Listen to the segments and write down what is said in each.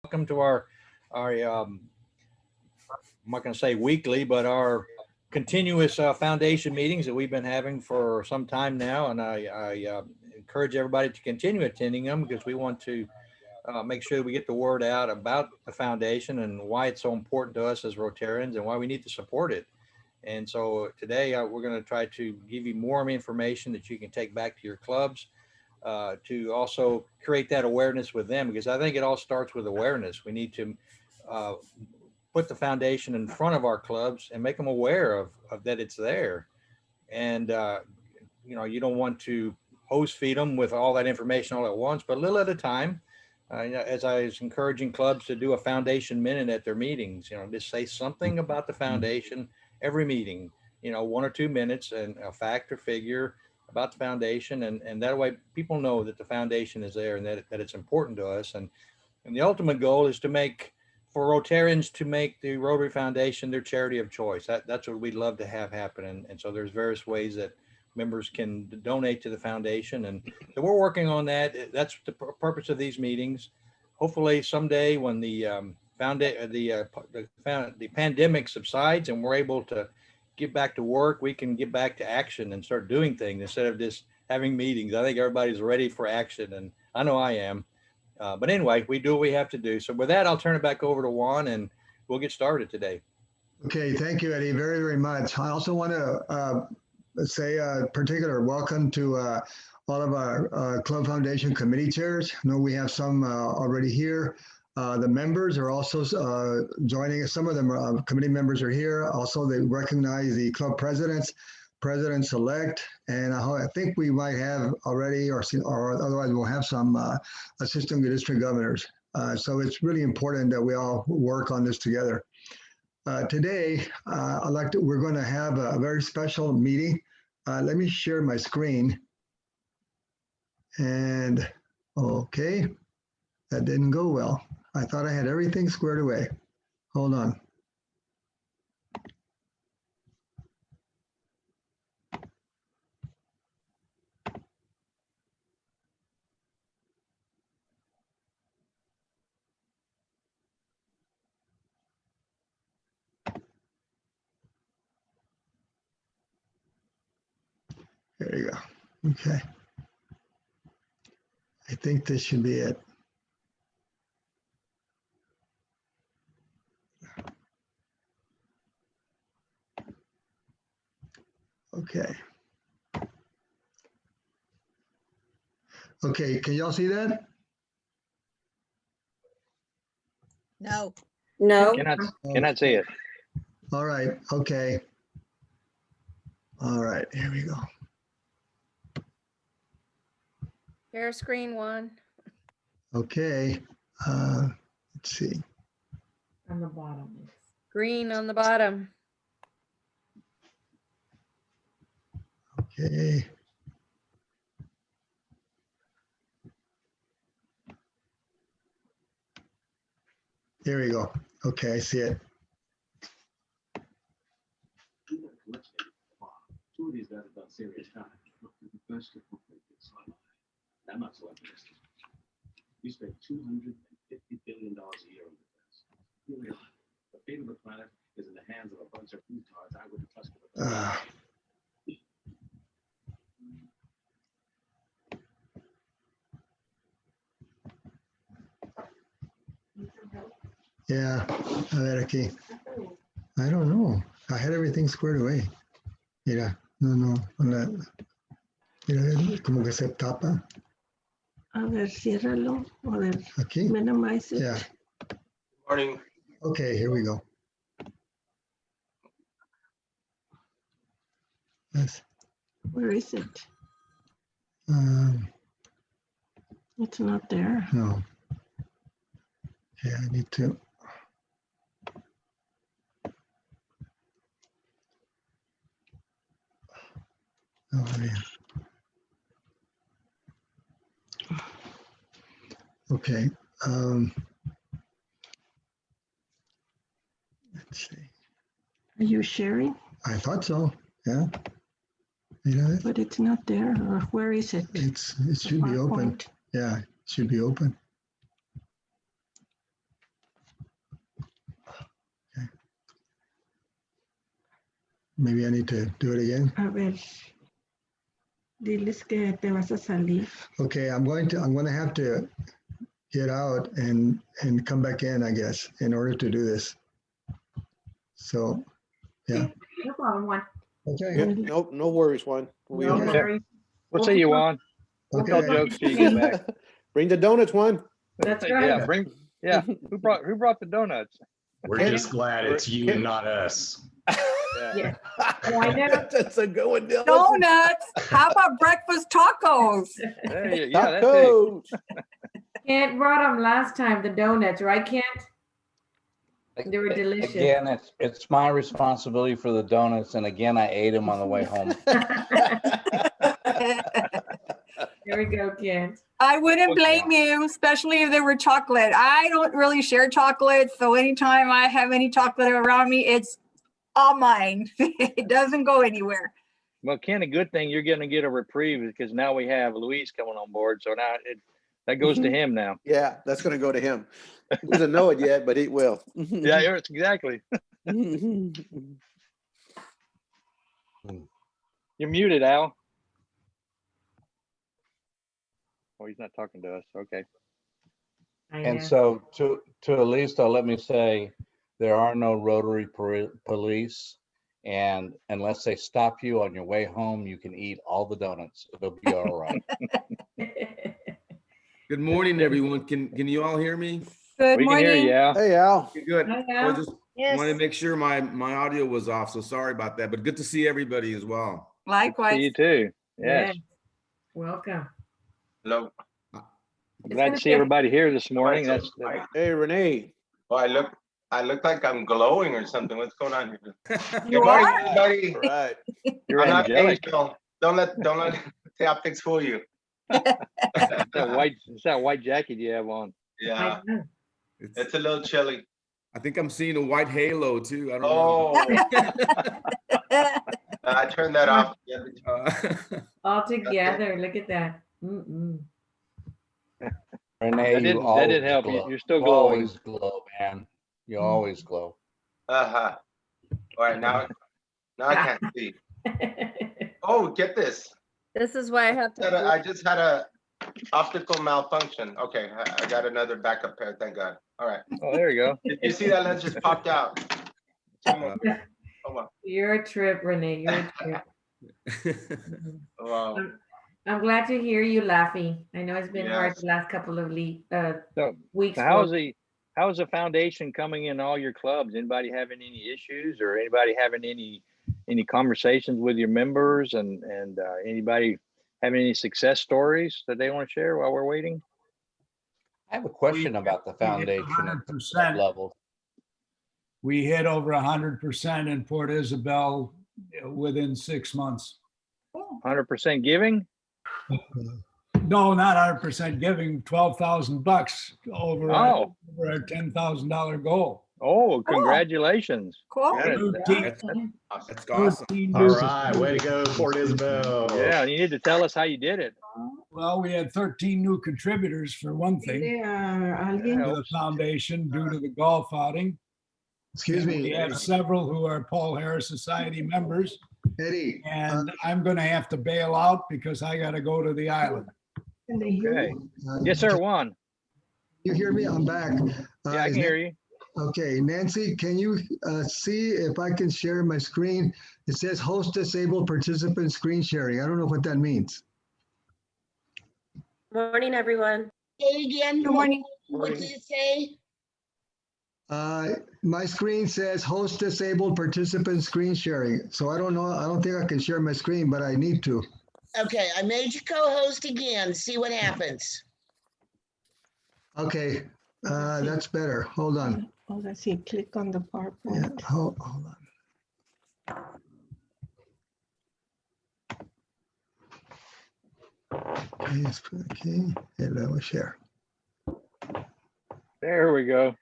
welcome to our I'm not going to say weekly, but our continuous foundation meetings that we've been having for some time now. And I encourage everybody to continue attending them because we want to make sure we get the word out about the foundation and why it's so important to us as Rotarians and why we need to support it. And so today we're going to try to give you more information that you can take back to your clubs to also create that awareness with them, because I think it all starts with awareness. We need to uh, put the foundation in front of our clubs and make them aware of that it's there. And, you don't want to hose feed them with all that information all at once, but a little at a time. As I was encouraging clubs to do a foundation minute at their meetings, just say something about the foundation every meeting, 1 or 2 minutes and a fact or figure about the foundation. And that way people know that the foundation is there and that it's important to us. And the ultimate goal is to make, for Rotarians to make the Rotary Foundation their charity of choice. That's what we'd love to have happen. And so there's various ways that members can donate to the foundation. And so we're working on that. That's the purpose of these meetings. Hopefully someday when the pandemic subsides and we're able to get back to work, we can get back to action and start doing things instead of just having meetings. I think everybody's ready for action, and I know I am. But anyway, we do what we have to do. So with that, I'll turn it back over to Juan and we'll get started today. Okay, thank you, Eddie, very, very much. I also want to say a particular welcome to all of our Club Foundation committee chairs. I know we have some already here. The members are also joining us. Some of them are committee members are here. Also, they recognize the club presidents-elect, and I think we might have already, or otherwise we'll have some assistant district governors. So it's really important that we all work on this together. Today, we're going to have a very special meeting. Let me share my screen. And okay, that didn't go well. I thought I had everything squared away. Hold on. There you go. Okay. I think this should be it. Okay. Okay, can y'all see that? No. No. Cannot see it. All right, okay. All right, here we go. Share screen one. Okay, let's see. On the bottom. Green on the bottom. Okay. There we go. Okay, I see it. Two of these guys have done serious time. I'm not so optimistic. We spend $250 billion a year on defense. Here we are. The fate of the planet is in the hands of a bunch of retards. I wouldn't trust them. Yeah, a ver aquí. I don't know. I had everything squared away. Mira, no, mira, como que se tapa. A ver, ciérralo. A ver, Aquí? minimize it. Yeah. Morning. Okay, here we go. Yes. Where is it? Um, It's not there. no. Yeah, I need to. Oh, yeah. Okay. Let's see. Are you sharing? I thought so. Yeah. You know, But it's not there. Or where is it? it should be open. PowerPoint. Yeah, it should be open. maybe I need to do it again. A ver. Diles que te vas a salir. Okay, I'm going to have to get out and come back in, I guess, in order to do this. So, yeah. No problem, Juan. Okay. Yeah, no worries, Juan. No Okay. worries. We'll see you on. We'll tell Okay. jokes till you get back. Bring the donuts, Juan. That's Yeah, right. who brought the donuts? We're Kenny- just glad it's you Ken- and not us. Yeah. Why not? That's a good one, Dylan. Donuts. How about breakfast tacos? There you- Yeah, that's it. Tacos. Kent brought them last time, the donuts, right, Kent? They were delicious. Again, it's my responsibility for the donuts, and again, I ate them on the way home. There we go, Kent. I wouldn't blame you, especially if they were chocolate. I don't really share chocolate, so anytime I have any chocolate around me, it's all mine. It doesn't go anywhere. Well, Ken, a good thing you're going to get a reprieve because now we have Luis coming on board. So now that goes to him now. Yeah, that's gonna go to him. He doesn't know it yet, but it will. Yeah, exactly. You're muted, Al. Oh, he's not talking to us. Okay. I And know. so to Alisto, let me say, there are no Rotary police. And unless they stop you on your way home, you can eat all the donuts. It'll be all right. Good morning, everyone. Can you all hear me? Good We can hear morning. you, Al. Hey, Al. Okay, good. Hi, I Al. just wanted to make sure my audio was off, so sorry about that, but good to see everybody as well. See Likewise. you too. Yes. Welcome. Hello. I'm glad to see everybody here this morning. That's Hey, Renee. Well, I look like I'm glowing or something. What's going on here? You Good morning, are? everybody. Right. you're I'm not angelic. angel. Don't let the optics fool you. It's that white jacket you have on. Yeah, I know. it's a little chilly. I think I'm seeing a white halo too. I don't know. Oh, I turned that off. Yeah, All together. Look at that. Mm-mm. Renee, That didn't always help. glow. You're still You glowing. always glow, man. You always glow. uh-huh. All right, now I can't see. Oh, get this. This is why I have I just had a optical malfunction. Okay, I got another backup pair. Thank God. All right. Oh, there you go. Did you see that lens just popped out? Oh, wow. You're a trip, Renee. You're a trip. Mhm. Wow. I'm glad to hear you laughing. I know it's been hard Yes. the last couple of So, weeks. So how's the foundation coming in all your clubs? Anybody having any issues or anybody having any conversations with your members and anybody having any success stories that they want to share while we're waiting? I have a question about the foundation at the club 100%. level. We hit over 100% in Port Isabel within 6 months. 100% giving? No, not 100% giving, $12,000 over Oh. over a $10,000 goal. Oh, congratulations. Cool. Yeah, That's awesome. 13 All new- right, way to go, Port Isabel. yeah, you need to tell us how you did it. Well, we had 13 new contributors for one thing Alguien. to the foundation due to the golf outing. Excuse And We me, have several who are Paul Harris Society members, Eddie. and I'm going to have to bail out because I got to go to the island. Can they hear Okay. you? Yes, sir, Juan. You hear me? I'm back. Yeah, I Is can hear you. Okay, Nancy, can you see if I can share my screen? It says host disabled participant screen sharing. I don't know what that means. Morning, everyone. Say again. Good morning. What did it say? My screen says host disabled participant screen sharing. So I don't know. I don't think I can share my screen, but I need to. Okay, I made you co-host again. See what happens. Okay, that's better. Hold on. Oh, let's see, click on the Yeah, PowerPoint. hold on. Okay, and I will share. There we go.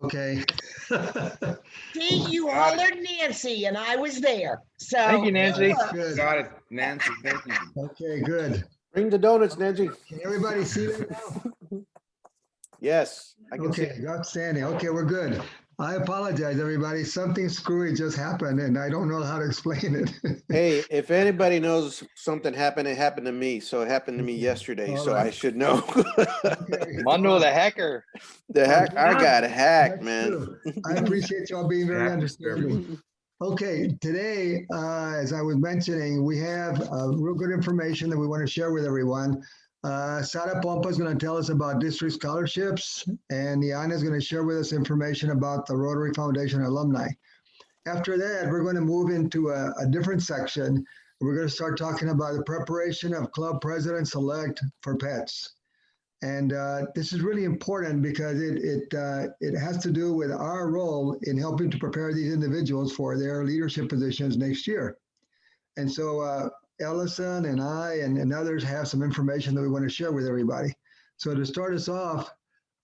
Okay. See, you hollered Nancy and I was there. So. Thank you, Nancy. That's good. Got it, Nancy. Thank you. Okay, good. Bring the donuts, Nancy. Can everybody see that now? Yes, I can see. Okay, outstanding. Okay, we're good. I apologize, everybody. Something screwy just happened and I don't know how to explain it. Hey, if anybody knows something happened, it happened to me. So it happened to me yesterday. All So I right. should know. Okay. Mando the hacker. The hack, I got hacked, That's man. true. I appreciate y'all being very Happens to everyone. understanding. Okay, today, as I was mentioning, we have real good information that we want to share with everyone. Sara Pompa is going to tell us about district scholarships, and Nianna is going to share with us information about the Rotary Foundation alumni. After that, we're going to move into a different section. We're going to start talking about the preparation of club presidents-elect for pets. And this is really important because it has to do with our role in helping to prepare these individuals for their leadership positions next year. And so Ellison and I and others have some information that we want to share with everybody. So to start us off,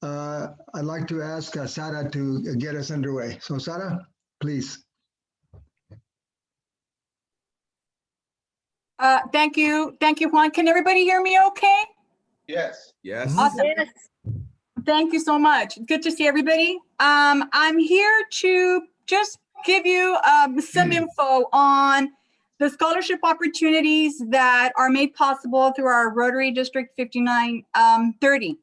I'd like to ask Sara to get us underway. So Sara, please. Thank you, Juan. Can everybody hear me okay? Yes. Yes. Awesome. Yes. Thank you so much. Good to see everybody. I'm here to just give you some info on the scholarship opportunities that are made possible through our Rotary District 5930.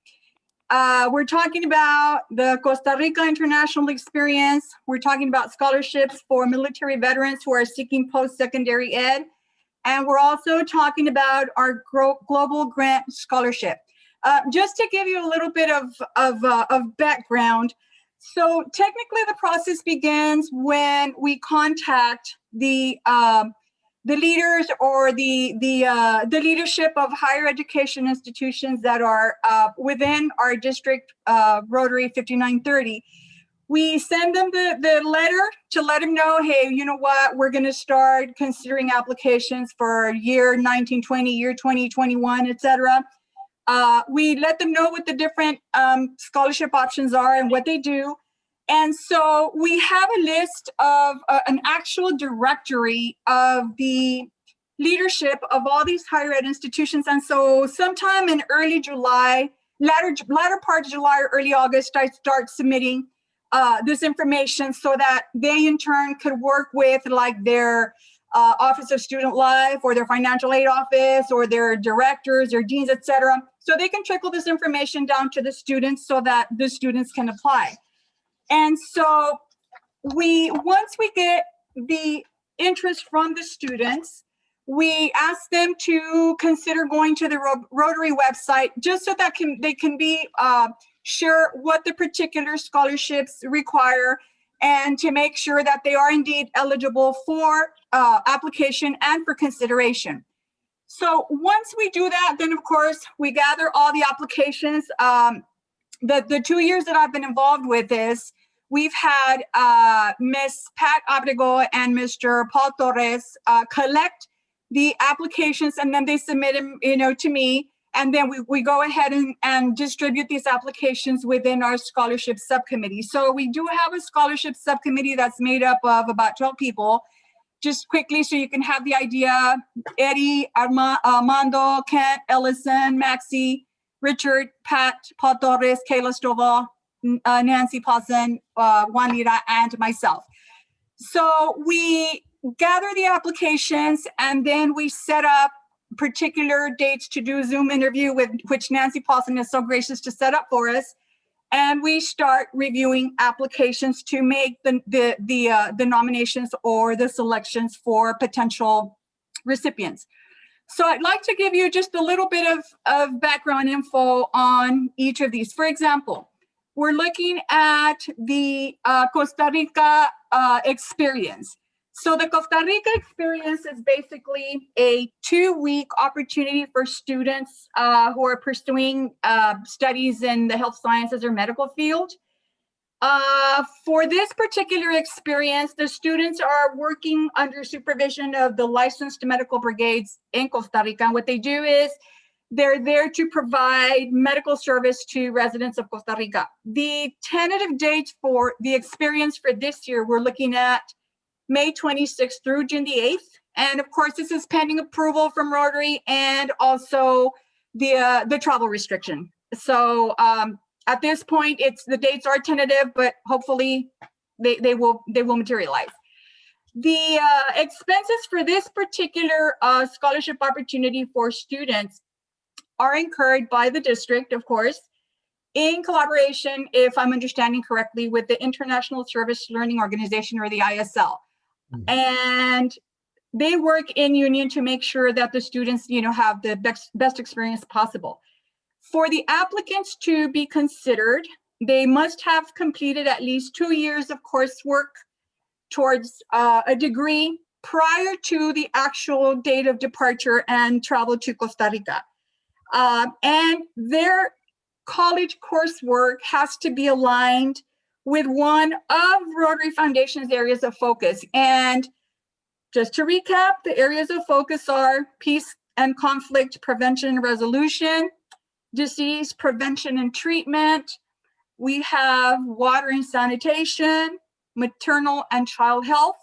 We're talking about the Costa Rica International Experience. We're talking about scholarships for military veterans who are seeking post-secondary ed. And we're also talking about our Global Grant Scholarship. Just to give you a little bit of background, so technically the process begins when we contact the leaders or the leadership of higher education institutions that are within our district Rotary 5930. We send them the letter to let them know, hey, you know what, we're going to start considering applications for year 1920, year 2021, et cetera. We let them know what the different scholarship options are and what they do. And so we have a list of an actual directory of the leadership of all these higher ed institutions. And so sometime in early July, latter part of July or early August, I start submitting this information so that they in turn could work with like their Office of Student Life or their financial aid office or their directors or deans, et cetera. So they can trickle this information down to the students so that the students can apply. And so once we get the interest from the students, we ask them to consider going to the Rotary website just so that they can be sure what the particular scholarships require and to make sure that they are indeed eligible for application and for consideration. So once we do that, then of course we gather all the applications. The 2 years that I've been involved with this, we've had Ms. Pat Abrego and Mr. Paul Torres collect the applications, and then they submit them, to me. And then we go ahead and distribute these applications within our scholarship subcommittee. So we do have a scholarship subcommittee that's made up of about 12 people. Just quickly, so you can have the idea: Eddie, Armando, Kent, Ellison, Maxie, Richard, Pat, Paul Torres, Kayla Stovall, Nancy Paulson, Juanita, and myself. So we gather the applications and then we set up particular dates to do a Zoom interview with which Nancy Paulson is so gracious to set up for us. And we start reviewing applications to make the nominations or the selections for potential recipients. So I'd like to give you just a little bit of background info on each of these. For example, we're looking at the Costa Rica experience. So the Costa Rica experience is basically a 2-week opportunity for students who are pursuing studies in the health sciences or medical field. For this particular experience, the students are working under supervision of the licensed medical brigades in Costa Rica. And what they do is they're there to provide medical service to residents of Costa Rica. The tentative date for the experience for this year, we're looking at May 26th through June the 8th. And of course, this is pending approval from Rotary and also the travel restriction. So at this point, the dates are tentative, but hopefully they will materialize. The expenses for this particular scholarship opportunity for students are incurred by the district, of course, in collaboration, if I'm understanding correctly, with the International Service Learning Organization, or the ISL. And they work in union to make sure that the students, have the best experience possible. For the applicants to be considered, they must have completed at least 2 years of coursework towards a degree prior to the actual date of departure and travel to Costa Rica. And their college coursework has to be aligned with one of Rotary Foundation's areas of focus. And just to recap, the areas of focus are peace and conflict prevention and resolution, disease prevention and treatment. We have water and sanitation, maternal and child health,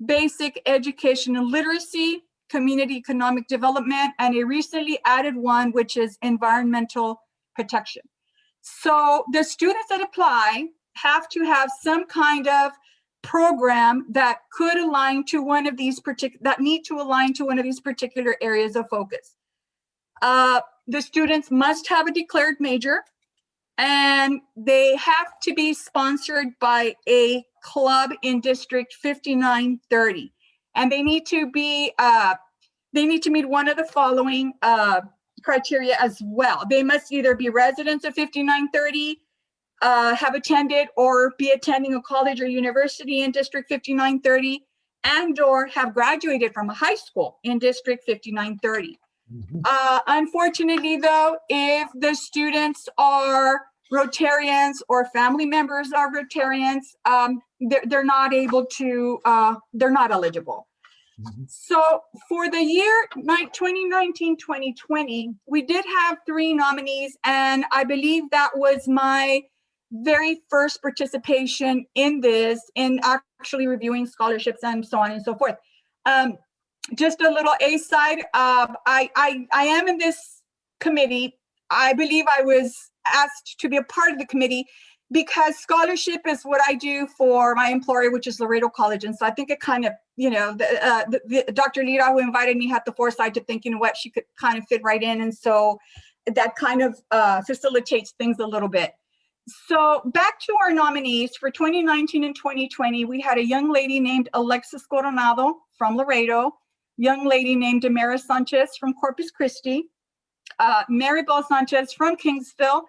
basic education and literacy, community economic development, and a recently added one, which is environmental protection. So the students that apply have to have some kind of program that could align to one of these particular areas of focus. The students must have a declared major, and they have to be sponsored by a club in District 5930. And they need to meet one of the following criteria as well. They must either be residents of 5930, have attended or be attending a college or university in District 5930, and or have graduated from a high school in District 5930. Unfortunately, though, if the students are Rotarians or family members are Rotarians, they're not able to, they're not eligible. So for the year 2019-2020, we did have 3 nominees, and I believe that was my very first participation in this, in actually reviewing scholarships and so on and so forth. Just a little aside, I am in this committee. I believe I was asked to be a part of the committee because scholarship is what I do for my employer, which is Laredo College. And so I think it kind of, Dr. Lira, who invited me, had the foresight to think, what, she could kind of fit right in. And so that kind of facilitates things a little bit. So back to our nominees for 2019 and 2020, we had a young lady named Alexis Coronado from Laredo, young lady named Demara Sanchez from Corpus Christi, Maribel Sanchez from Kingsville,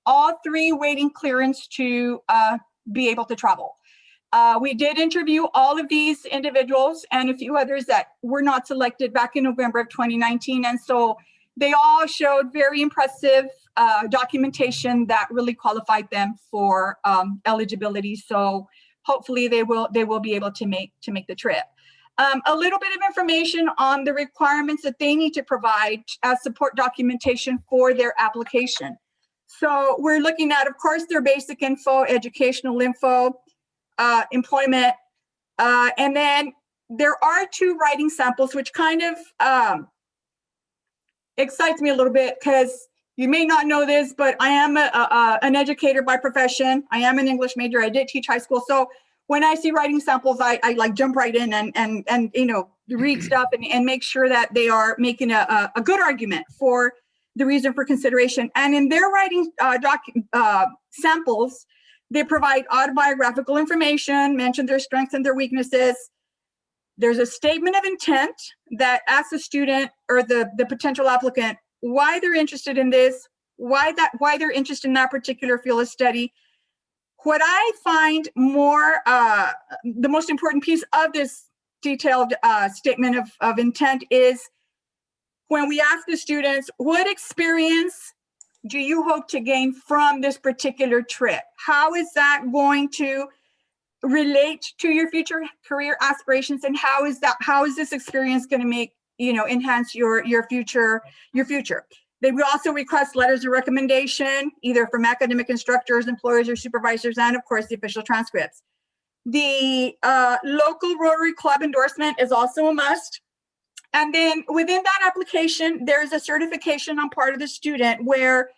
all 3 waiting clearance to be able to travel. We did interview all of these individuals and a few others that were not selected back in November of 2019. And so they all showed very impressive documentation that really qualified them for eligibility. So hopefully they will be able to make the trip. A little bit of information on the requirements that they need to provide as support documentation for their application. So we're looking at, of course, their basic info, educational info, employment, and then there are 2 writing samples, which kind of excites me a little bit because you may not know this, but I am an educator by profession. I am an English major. I did teach high school. So when I see writing samples, I like jump right in and read stuff and make sure that they are making a good argument for the reason for consideration. And in their writing samples, they provide autobiographical information, mention their strengths and their weaknesses. There's a statement of intent that asks the student or the potential applicant why they're interested in this, why they're interested in that particular field of study. What I find more, the most important piece of this detailed statement of intent is when we ask the students, what experience do you hope to gain from this particular trip? How is that going to relate to your future career aspirations? And how is this experience going to make, enhance your future? They will also request letters of recommendation, either from academic instructors, employers, or supervisors, and of course, the official transcripts. The local Rotary Club endorsement is also a must. And then within that application, there's a certification on part of the student where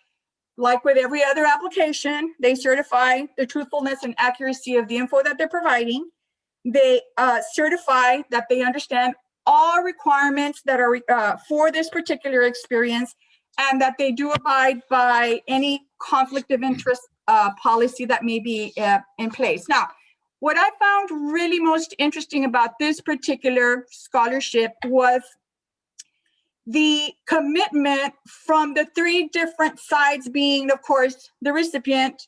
like with every other application, they certify the truthfulness and accuracy of the info that they're providing. They certify that they understand all requirements that are for this particular experience, and that they do abide by any conflict of interest policy that may be in place. Now, what I found really most interesting about this particular scholarship was the commitment from the three different sides, being, of course, the recipient,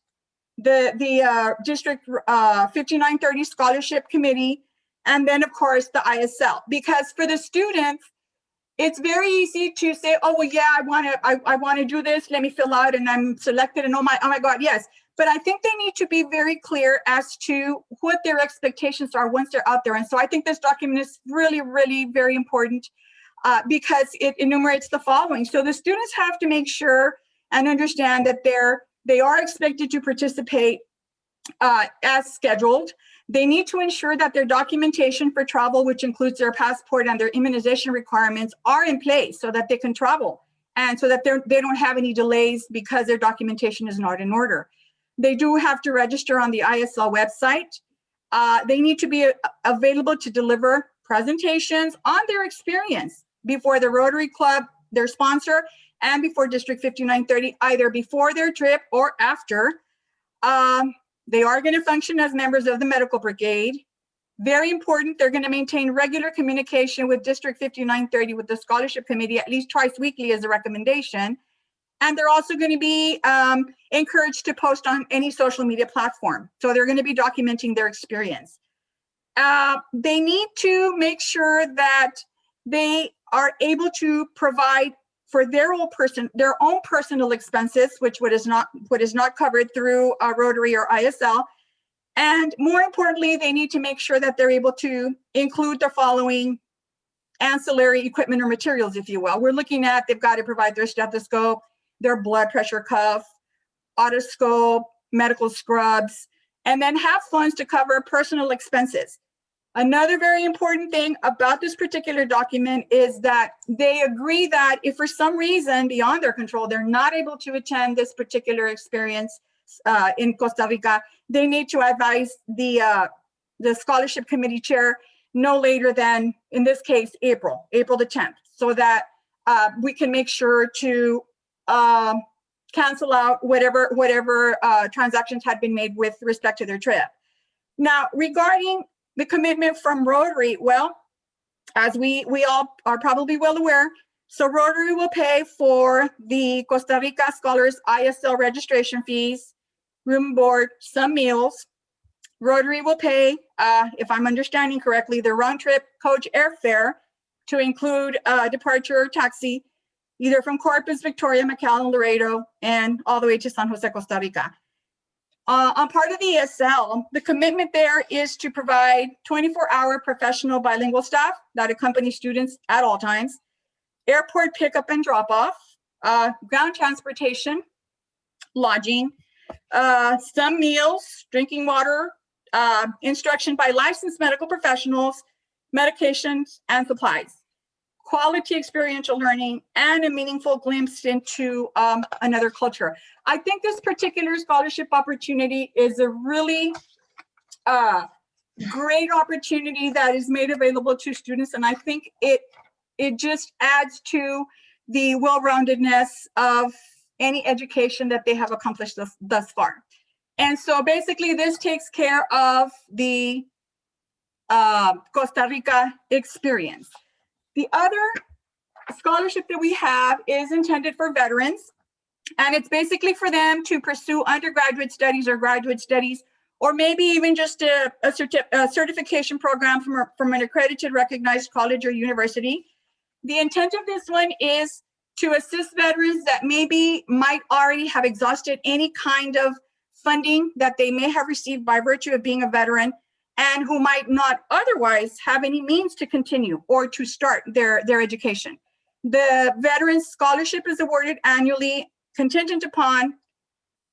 the District 5930 Scholarship Committee, and then, of course, the ISL. Because for the students, it's very easy to say, oh, well, yeah, I want to do this. Let me fill out, and I'm selected, and oh my God, yes. But I think they need to be very clear as to what their expectations are once they're out there. And so I think this document is really, really very important because it enumerates the following. So the students have to make sure and understand that they are expected to participate as scheduled. They need to ensure that their documentation for travel, which includes their passport and their immunization requirements, are in place so that they can travel, and so that they don't have any delays because their documentation is not in order. They do have to register on the ISL website. They need to be available to deliver presentations on their experience before the Rotary Club, their sponsor, and before District 5930, either before their trip or after. They are going to function as members of the medical brigade. Very important, they're going to maintain regular communication with District 5930, with the scholarship committee, at least twice weekly as a recommendation. And they're also going to be encouraged to post on any social media platform. So they're going to be documenting their experience. They need to make sure that they are able to provide for their own personal expenses, which what is not covered through Rotary or ISL. And more importantly, they need to make sure that they're able to include the following ancillary equipment or materials, if you will. We're looking at, they've got to provide their stethoscope, their blood pressure cuff, otoscope, medical scrubs, and then have funds to cover personal expenses. Another very important thing about this particular document is that they agree that if for some reason beyond their control, they're not able to attend this particular experience in Costa Rica, they need to advise the scholarship committee chair no later than, in this case, April the 10th, so that we can make sure to cancel out whatever transactions had been made with respect to their trip. Now, regarding the commitment from Rotary, well, as we all are probably well aware, so Rotary will pay for the Costa Rica Scholars ISL registration fees, room and board, some meals. Rotary will pay, if I'm understanding correctly, the round trip coach airfare to include departure taxi, either from Corpus, Victoria, McAllen, Laredo, and all the way to San Jose, Costa Rica. On part of the ESL, the commitment there is to provide 24-hour professional bilingual staff that accompany students at all times, airport pickup and drop-off, ground transportation, lodging, some meals, drinking water, instruction by licensed medical professionals, medications, and supplies, quality experiential learning, and a meaningful glimpse into another culture. I think this particular scholarship opportunity is a really great opportunity that is made available to students, and I think it just adds to the well-roundedness of any education that they have accomplished thus far. And so basically this takes care of the Costa Rica experience. The other scholarship that we have is intended for veterans, and it's basically for them to pursue undergraduate studies or graduate studies, or maybe even just a certification program from an accredited recognized college or university. The intent of this one is to assist veterans that might already have exhausted any kind of funding that they may have received by virtue of being a veteran, and who might not otherwise have any means to continue or to start their education. The Veterans Scholarship is awarded annually, contingent upon,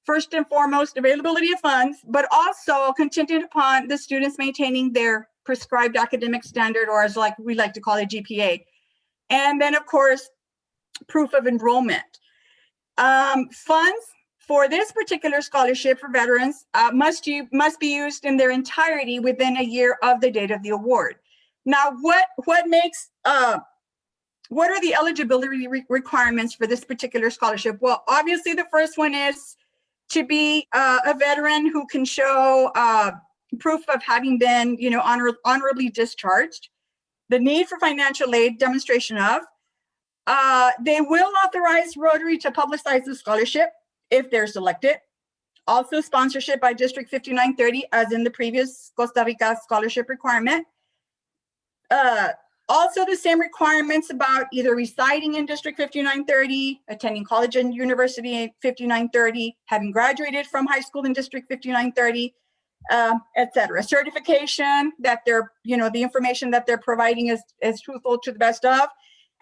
first and foremost, availability of funds, but also contingent upon the students maintaining their prescribed academic standard, or as we like to call it, GPA. And then, of course, proof of enrollment. Funds for this particular scholarship for veterans must be used in their entirety within a year of the date of the award. Now, what are the eligibility requirements for this particular scholarship? Well, obviously the first one is to be a veteran who can show proof of having been, honorably discharged. The need for financial aid, demonstration of. They will authorize Rotary to publicize the scholarship if they're selected. Also sponsorship by District 5930, as in the previous Costa Rica scholarship requirement. Also the same requirements about either residing in District 5930, attending college and university in 5930, having graduated from high school in District 5930, etc. Certification that they're, the information that they're providing is truthful to the best of,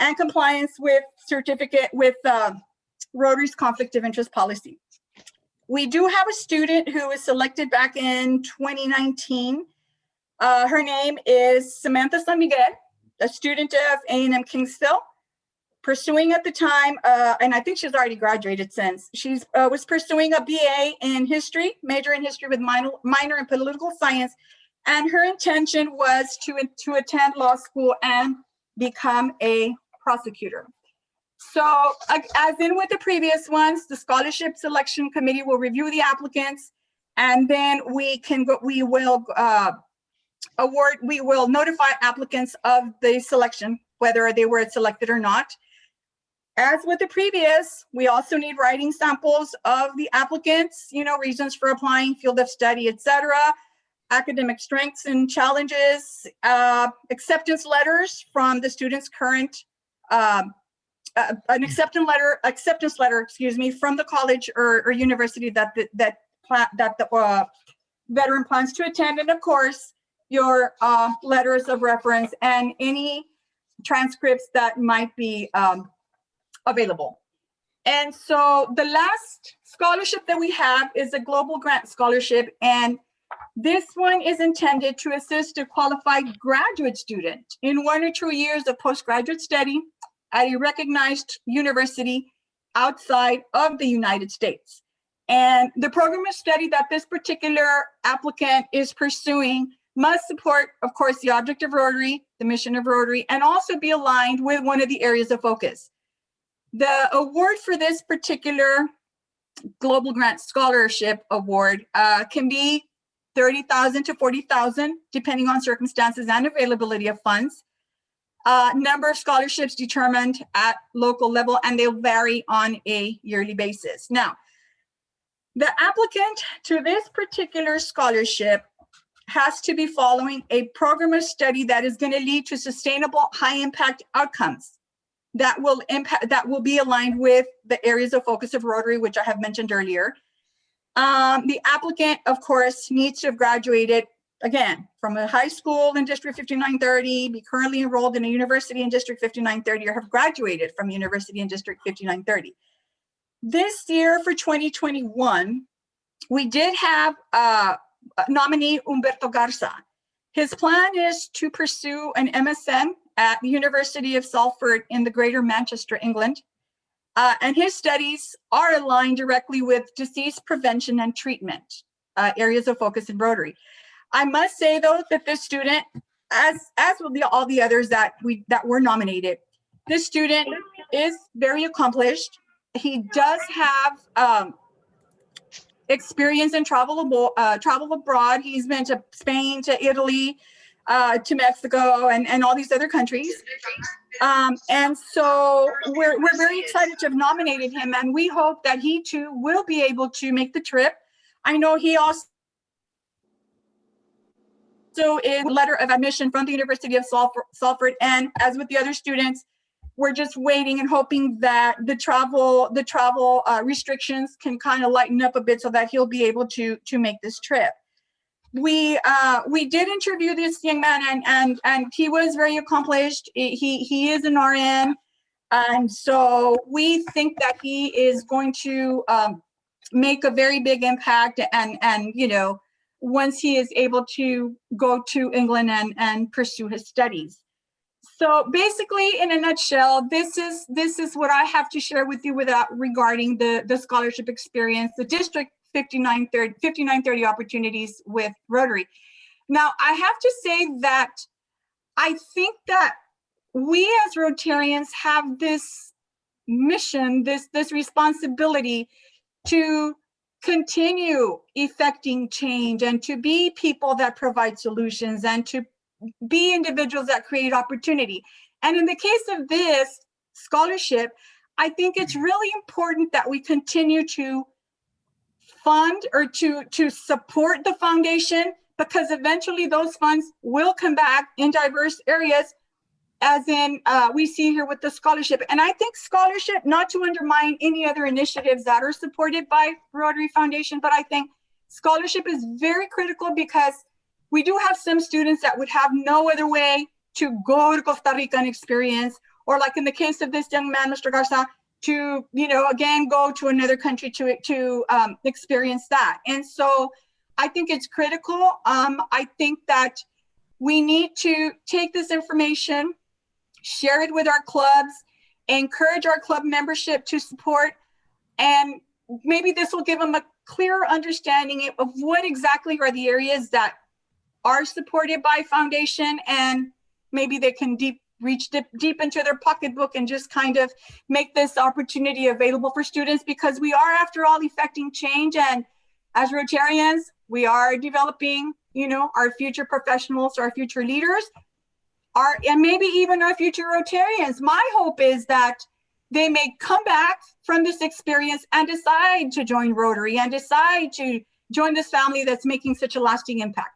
and compliance with Rotary's conflict of interest policy. We do have a student who was selected back in 2019. Her name is Samantha San Miguel, a student of A&M Kingsville, pursuing at the time, and I think she's already graduated since. She was pursuing a BA in history, major in history with minor in political science, and her intention was to attend law school and become a prosecutor. So, as in with the previous ones, the scholarship selection committee will review the applicants, and then we will notify applicants of the selection, whether they were selected or not. As with the previous, we also need writing samples of the applicants, reasons for applying, field of study, etc., academic strengths and challenges, acceptance letters from the student's current, an acceptance letter, from the college or university that the veteran plans to attend, and of course, your letters of reference and any transcripts that might be available. And so the last scholarship that we have is a global grant scholarship, and this one is intended to assist a qualified graduate student in 1 or 2 years of postgraduate study at a recognized university outside of the United States. And the program of study that this particular applicant is pursuing must support, of course, the object of Rotary, the mission of Rotary, and also be aligned with one of the areas of focus. The award for this particular Global Grant Scholarship Award can be $30,000 to $40,000, depending on circumstances and availability of funds. Number of scholarships determined at local level, and they'll vary on a yearly basis. Now, the applicant to this particular scholarship has to be following a program of study that is going to lead to sustainable high impact outcomes that will be aligned with the areas of focus of Rotary, which I have mentioned earlier. The applicant, of course, needs to have graduated, again, from a high school in District 5930, be currently enrolled in a university in District 5930, or have graduated from university in District 5930. This year for 2021, we did have nominee Humberto Garza. His plan is to pursue an MSN at the University of Salford in the Greater Manchester, England. And his studies are aligned directly with disease prevention and treatment, areas of focus in Rotary. I must say, though, that this student, as with all the others that were nominated, this student is very accomplished. He does have experience in travel abroad. He's been to Spain, to Italy, to Mexico, and all these other countries. And so we're very excited to have nominated him, and we hope that he too will be able to make the trip. I know he also is a letter of admission from the University of Salford, and as with the other students, we're just waiting and hoping that the travel restrictions can kind of lighten up a bit so that he'll be able to make this trip. We did interview this young man, and he was very accomplished. He is an RN, and so we think that he is going to make a very big impact. And once he is able to go to England and pursue his studies. So basically, in a nutshell, this is what I have to share with you regarding the scholarship experience, the District 5930 opportunities with Rotary. Now, I have to say that I think that we as Rotarians have this mission, this responsibility to continue effecting change and to be people that provide solutions and to be individuals that create opportunity. And in the case of this scholarship, I think it's really important that we continue to fund or to support the foundation, because eventually those funds will come back in diverse areas, as in we see here with the scholarship. And I think scholarship, not to undermine any other initiatives that are supported by Rotary Foundation, but I think scholarship is very critical because we do have some students that would have no other way to go to Costa Rica and experience, or like in the case of this young man, Mr. Garza, to, again, go to another country to experience that. And so I think it's critical. I think that we need to take this information, share it with our clubs, encourage our club membership to support, and maybe this will give them a clearer understanding of what exactly are the areas that are supported by foundation, and maybe they can reach deep into their pocketbook and just kind of make this opportunity available for students, because we are, after all, effecting change. And as Rotarians, we are developing, our future professionals, our future leaders, and maybe even our future Rotarians. My hope is that they may come back from this experience and decide to join Rotary and decide to join this family that's making such a lasting impact.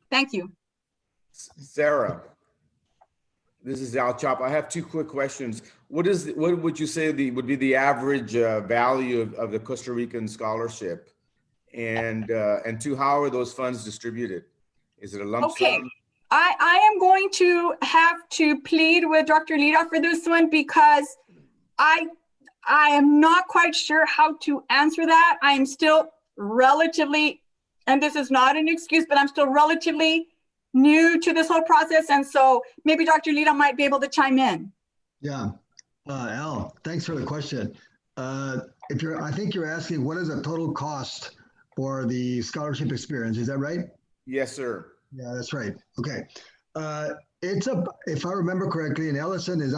Thank you. Sara, this is Al Chop. I have two quick questions. What would you say would be the average value of the Costa Rican scholarship? And two, how are those funds distributed? Is it a lump sum? I am going to have to plead with Dr. Lira for this one, because I am not quite sure how to answer that. I am still relatively, and this is not an excuse, but I'm still relatively new to this whole process. And so maybe Dr. Lira might be able to chime in. Yeah. Al, thanks for the question. I think you're asking, what is the total cost for the scholarship experience? Is that right? Yes, sir. Yeah, that's right. Okay. If I remember correctly, and I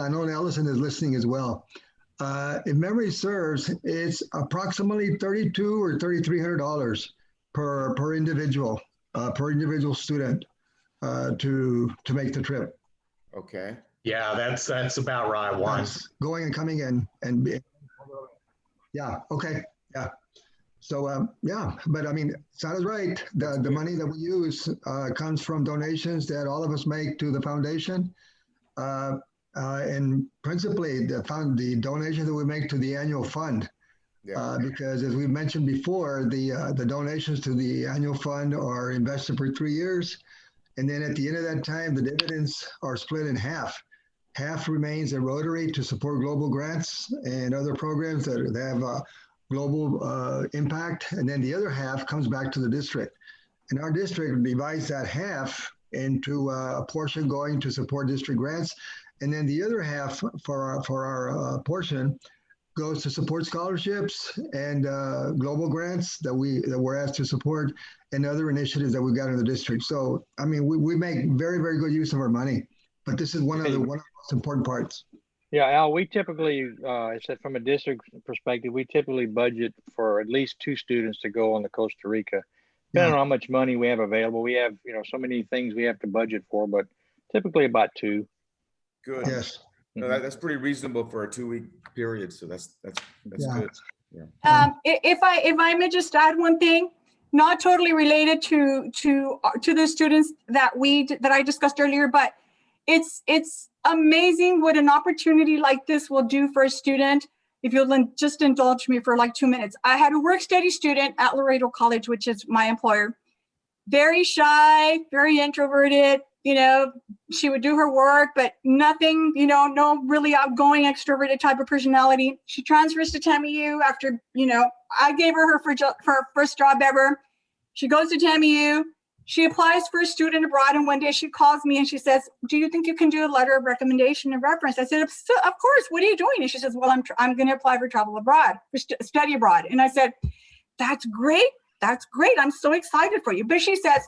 know Ellison is listening as well. If memory serves, it's approximately $3,200 or $3,300 per individual student to make the trip. Okay. Yeah, that's about right. Once going and coming in and yeah. Okay. Yeah. So but I mean, Sara's right. The money that we use comes from donations that all of us make to the foundation, and principally the donations that we make to the annual fund. Yeah. Because as we mentioned before, the donations to the annual fund are invested for 3 years, and then at the end of that time, the dividends are split in half. Half remains at Rotary to support global grants and other programs that have global impact, and then the other half comes back to the district. And our district divides that half into a portion going to support district grants, and then the other half for our portion goes to support scholarships and global grants that we're asked to support, and other initiatives that we've got in the district. So I mean, we make very, very good use of our money, but this is one of the most important parts. Yeah, Al, we typically, except from a district perspective, we typically budget for at least 2 students to go on to Costa Rica. Depending on how much money we have available, we have, so many things we have to budget for, but typically about 2. Good. Yes. No, that's pretty reasonable for a 2-week period. So that's yeah. good. Yeah. If I may just add one thing, not totally related to the students that I discussed earlier, but it's amazing what an opportunity like this will do for a student. If you'll just indulge me for like 2 minutes. I had a work-study student at Laredo College, which is my employer. Very shy, very introverted. She would do her work, but nothing, no really outgoing, extroverted type of personality. She transfers to TAMU after, I gave her her first job ever. She goes to TAMU. She applies for a student abroad, and one day she calls me and she says, do you think you can do a letter of recommendation and reference? I said, of course, what are you doing? And she says, well, I'm going to apply for travel abroad, for study abroad. And I said, that's great. That's great. I'm so excited for you. But she says,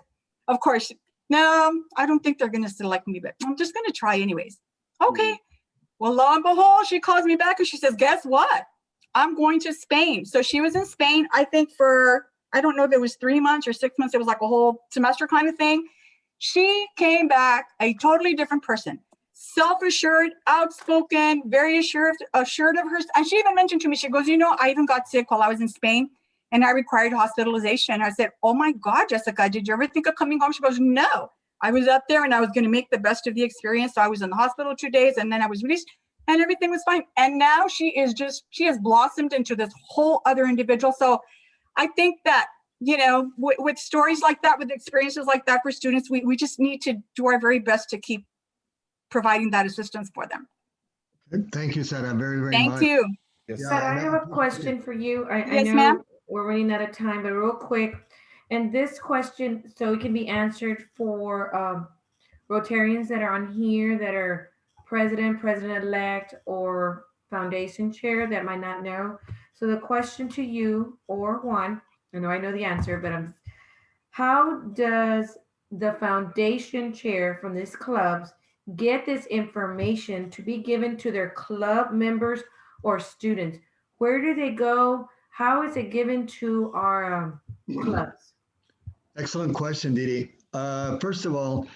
of course, no, I don't think they're going to select me, but I'm just going to try anyways. Okay. Well, lo and behold, she calls me back and she says, guess what? I'm going to Spain. So she was in Spain, I think for, I don't know if it was 3 months or 6 months. It was like a whole semester kind of thing. She came back a totally different person, self-assured, outspoken, very assured of herself. And she even mentioned to me, she goes, you know, I even got sick while I was in Spain and I required hospitalization. I said, oh my God, Jessica, did you ever think of coming home? She goes, no, I was up there and I was going to make the best of the experience. So I was in the hospital 2 days and then I was released and everything was fine. And now she has blossomed into this whole other individual. So I think that, you know, with stories like that, with experiences like that for students, we just need to do our very best to keep providing that assistance for them. Thank you, Sara, very, very much. Thank you. Yes. Sara, I have a question for you. I Yes, know ma'am. we're running out of time, but real quick. And this question, so it can be answered for Rotarians that are on here that are president-elect, or foundation chair that might not know. So the question to you, or Juan, I know the answer, but how does the foundation chair from these clubs get this information to be given to their club members or students? Where do they go? How is it given to our clubs? Excellent question, Didi. First of all,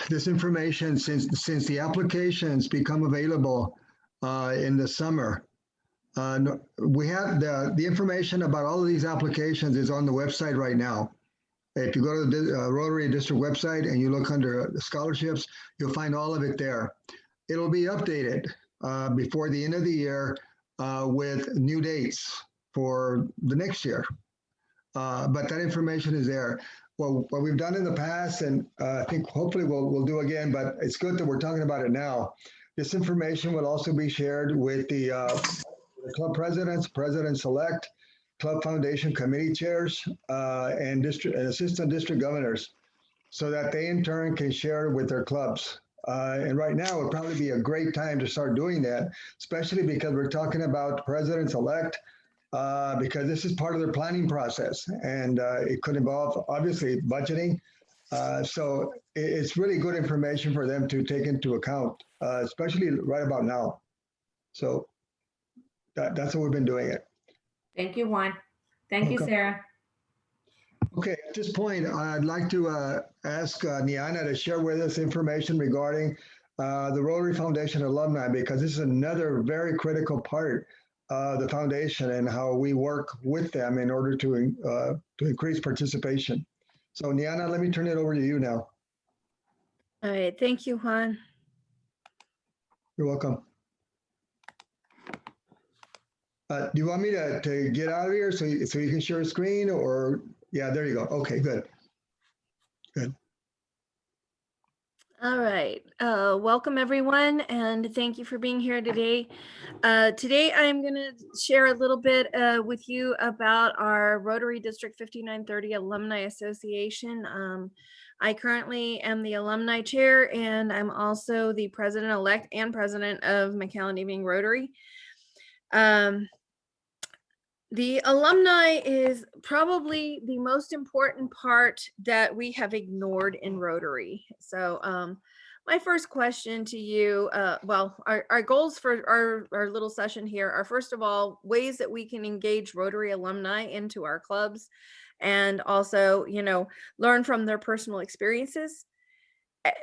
this information, since the applications become available in the summer, we have the information about all of these applications is on the website right now. If you go to the Rotary District website and you look under the scholarships, you'll find all of it there. It'll be updated before the end of the year with new dates for the next year. But that information is there. Well, what we've done in the past, and I think hopefully we'll do again, but it's good that we're talking about it now. This information will also be shared with the club presidents, presidents-elect, club foundation committee chairs, and assistant district governors, so that they in turn can share with their clubs. And right now would probably be a great time to start doing that, especially because we're talking about presidents-elect, because this is part of their planning process, and it could involve obviously budgeting. So it's really good information for them to take into account, especially right about now. So that's what we've been doing it. Thank you, Juan. Thank you, Sara. Okay, at this point, I'd like to ask Nianna to share with us information regarding the Rotary Foundation alumni, because this is another very critical part of the foundation and how we work with them in order to increase participation. So Nianna, let me turn it over to you now. All right, thank you, Juan. You're welcome. Do you want me to get out of here so you can share a screen, or? Yeah, there you go. Okay, good. Good. All right. Welcome, everyone, and thank you for being here today. Today, I'm going to share a little bit with you about our Rotary District 5930 Alumni Association. I currently am the alumni chair, and I'm also the president-elect and president of McAllen Evening Rotary. The alumni is probably the most important part that we have ignored in Rotary. So my first question to you, well, our goals for our little session here are, first of all, ways that we can engage Rotary alumni into our clubs, and also, you know, learn from their personal experiences.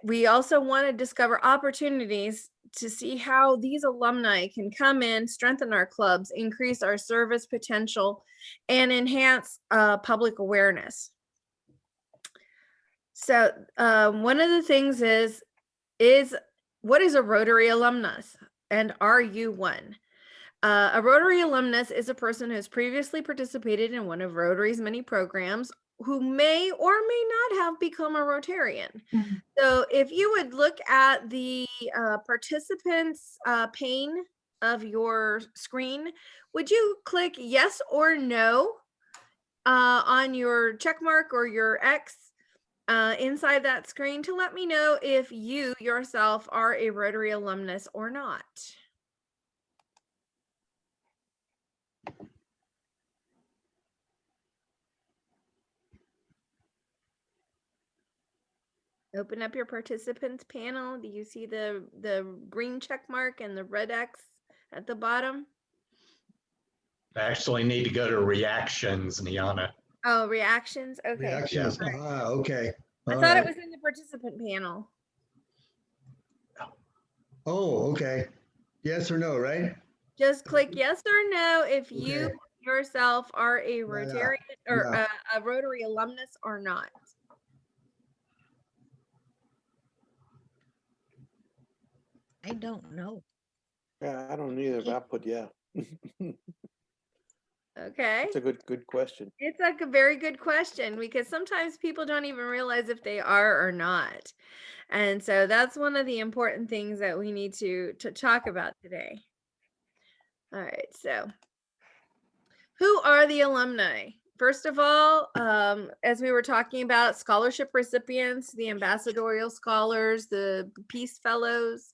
We also want to discover opportunities to see how these alumni can come in, strengthen our clubs, increase our service potential, and enhance public awareness. So one of the things is what is a Rotary alumnus, and are you one? A Rotary alumnus is a person who has previously participated in one of Rotary's many programs, who may or may not have become a Rotarian. Mm-hmm. So if you would look at the participants pane of your screen, would you click yes or no on your check mark or your X inside that screen to let me know if you yourself are a Rotary alumnus or not. Open up your participants panel. Do you see the green check mark and the red X at the bottom? I actually need to go to reactions, Nianna. Oh, reactions. Okay. Reactions. Okay. I All thought it right. was in the participant panel. Oh, okay. Yes or no, right? Just click yes or no if you Okay. yourself are a Rotarian or yeah. a Rotary alumnus or not. I don't know. Yeah, I don't either, but I'll put yeah. Okay. It's a good question. It's a very good question because sometimes people don't even realize if they are or not. And so that's one of the important things that we need to talk about today. All right, so who are the alumni? First of all, as we were talking about, scholarship recipients, the ambassadorial scholars, the Peace Fellows,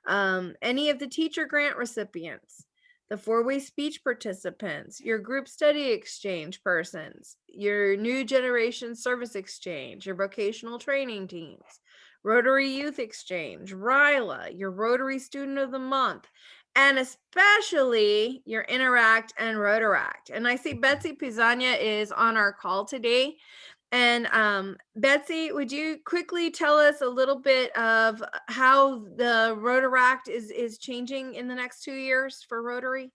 any of the teacher grant recipients, the four-way speech participants, your group study exchange persons, your new generation service exchange, your vocational training teams, Rotary Youth Exchange, RILA, your Rotary Student of the Month, and especially your Interact and Rotaract. And I see Betsy Pizzagna is on our call today. And Betsy, would you quickly tell us a little bit of how the Rotaract is changing in the next 2 years for Rotary?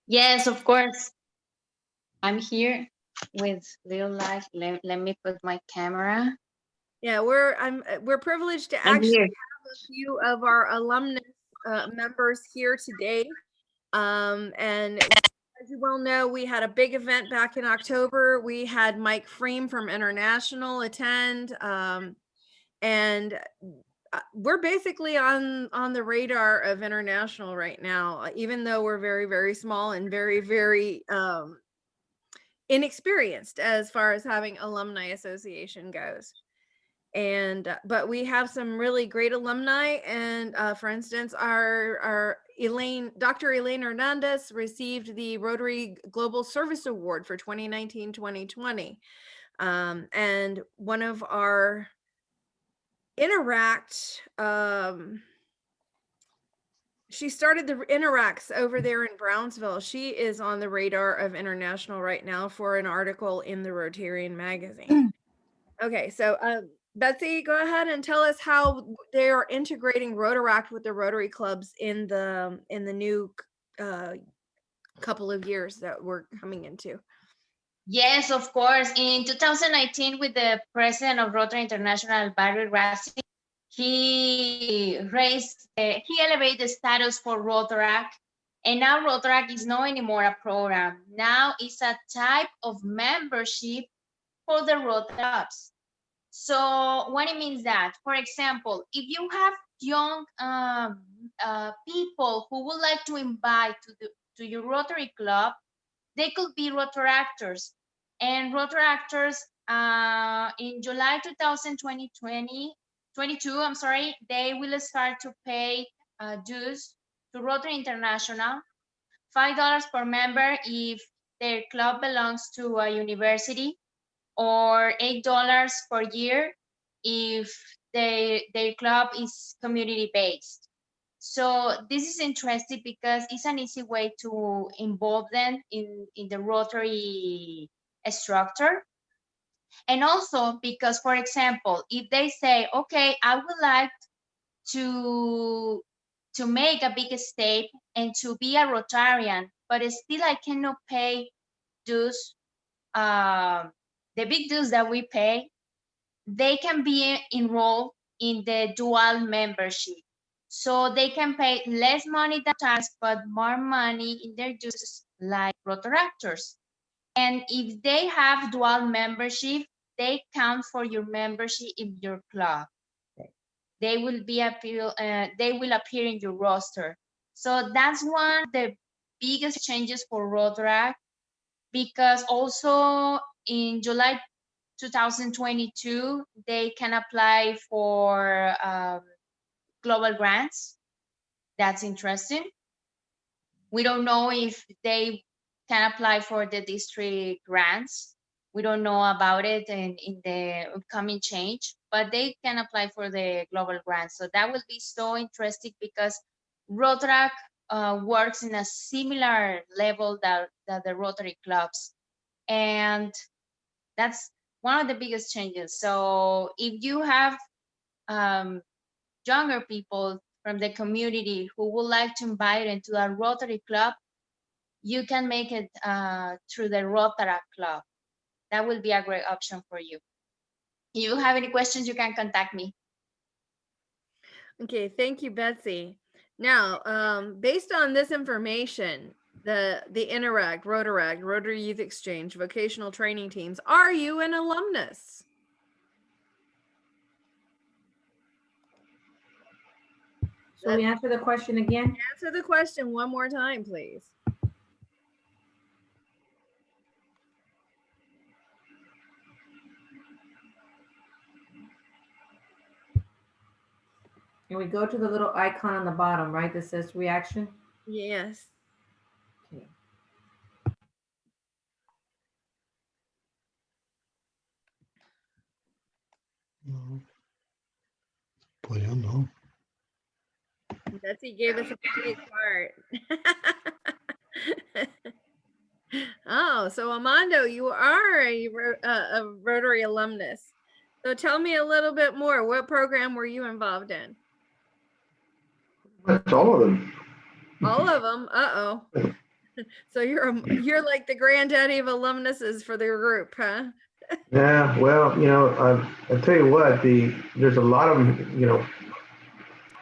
Yes, of course. I'm here with real life. Let me put my camera. Yeah, we're privileged to I'm actually here. have a few of our alumnus members here today. And as you well know, we had a big event back in October. We had Mike Freem from International attend, and we're basically on the radar of International right now, even though we're very, very small and very, very inexperienced as far as having alumni association goes. And but we have some really great alumni, and for instance, our Dr. Elaine Hernandez received the Rotary Global Service Award for 2019-2020, and one of our Interact, she started the Interacts over there in Brownsville. She is on the radar of International right now for an article in the Rotarian magazine. Okay, so Betsy, go ahead and tell us how they are integrating Rotaract with the Rotary clubs in the new couple of years that we're coming into. Yes, of course. In 2019, with the president of Rotary International, Barry Rassi, he elevated the status for Rotaract, and now Rotaract is not anymore a program. Now it's a type of membership for the Rotary clubs. So what it means that, for example, if you have young people who would like to invite to your Rotary club, they could be Rotaractors. And Rotaractors in July 2022, I'm sorry, they will start to pay dues to Rotary International, $5 per member if their club belongs to a university, or $8 per year if their club is community-based. So this is interesting because it's an easy way to involve them in the Rotary structure. And also because, for example, if they say, okay, I would like to make a big step and to be a Rotarian, but still I cannot pay dues, the big dues that we pay, they can be enrolled in the dual membership. So they can pay less money than tax, but more money in their dues like Rotaractors. And if they have dual membership, they count for your membership in your club. They will appear in your roster. So that's one of the biggest changes for Rotaract, because also in July 2022, they can apply for global grants. That's interesting. We don't know if they can apply for the district grants. We don't know about it in the upcoming change, but they can apply for the global grants. So that will be so interesting because Rotaract works in a similar level that the Rotary clubs. And that's one of the biggest changes. So if you have younger people from the community who would like to invite into a Rotary club, you can make it through the Rotaract club. That will be a great option for you. If you have any questions, you can contact me. Okay, thank you, Betsy. Now, based on this information, the Interact, Rotaract, Rotary Youth Exchange, vocational training teams, are you an alumnus? So we answer the question again? Answer the question one more time, please. And we go to the little icon on the bottom, right, that says reaction? Yes. Okay. Pues yo no. Betsy gave us a big part. Oh, so Amando, you are a Rotary alumnus. So tell me a little bit more. What program were you involved in? That's all of them. All of them. Uh-oh. So you're like the granddaddy of alumnuses for the group, huh? Yeah, well, I tell you what, there's a lot of them,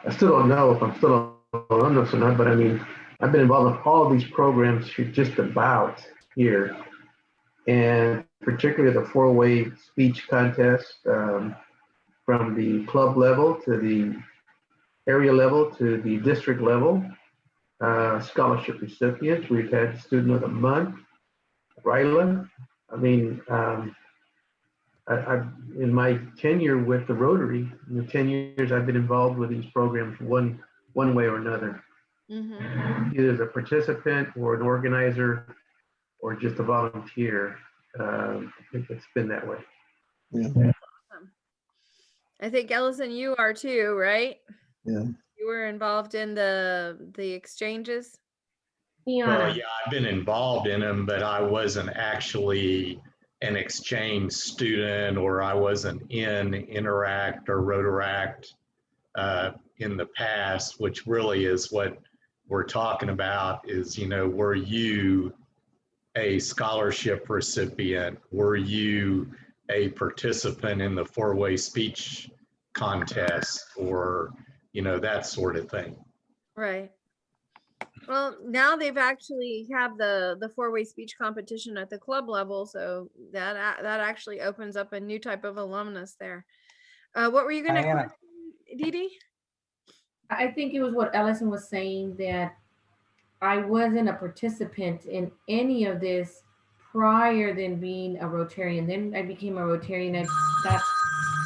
I still don't know if I'm still an alumnus or not, but I mean, I've been involved in all of these programs for just about here. And particularly the four-way speech contest, from the club level to the area level to the district level, scholarship recipients. We've had Student of the Month, Ryla. I mean, I've in my tenure with the Rotary, in the 10 years I've been involved with these programs one way or another, either as a participant or an organizer or just a volunteer. It's been that way. Yeah. I think Ellison, you are too, right? Yeah. You were involved in the exchanges? Well, yeah, I've been involved in them, but I wasn't actually an exchange student, or I wasn't in Interact or Rotaract in the past, which really is what we're talking about is, were you a scholarship recipient? Were you a participant in the four-way speech contest, or, that sort of thing? Right. Well, now they've actually have the four-way speech competition at the club level, so that actually opens up a new type of alumnus there. What were you going to question, Didi? I think it was what Ellison was saying, that I wasn't a participant in any of this prior than being a Rotarian. Then I became a Rotarian. I got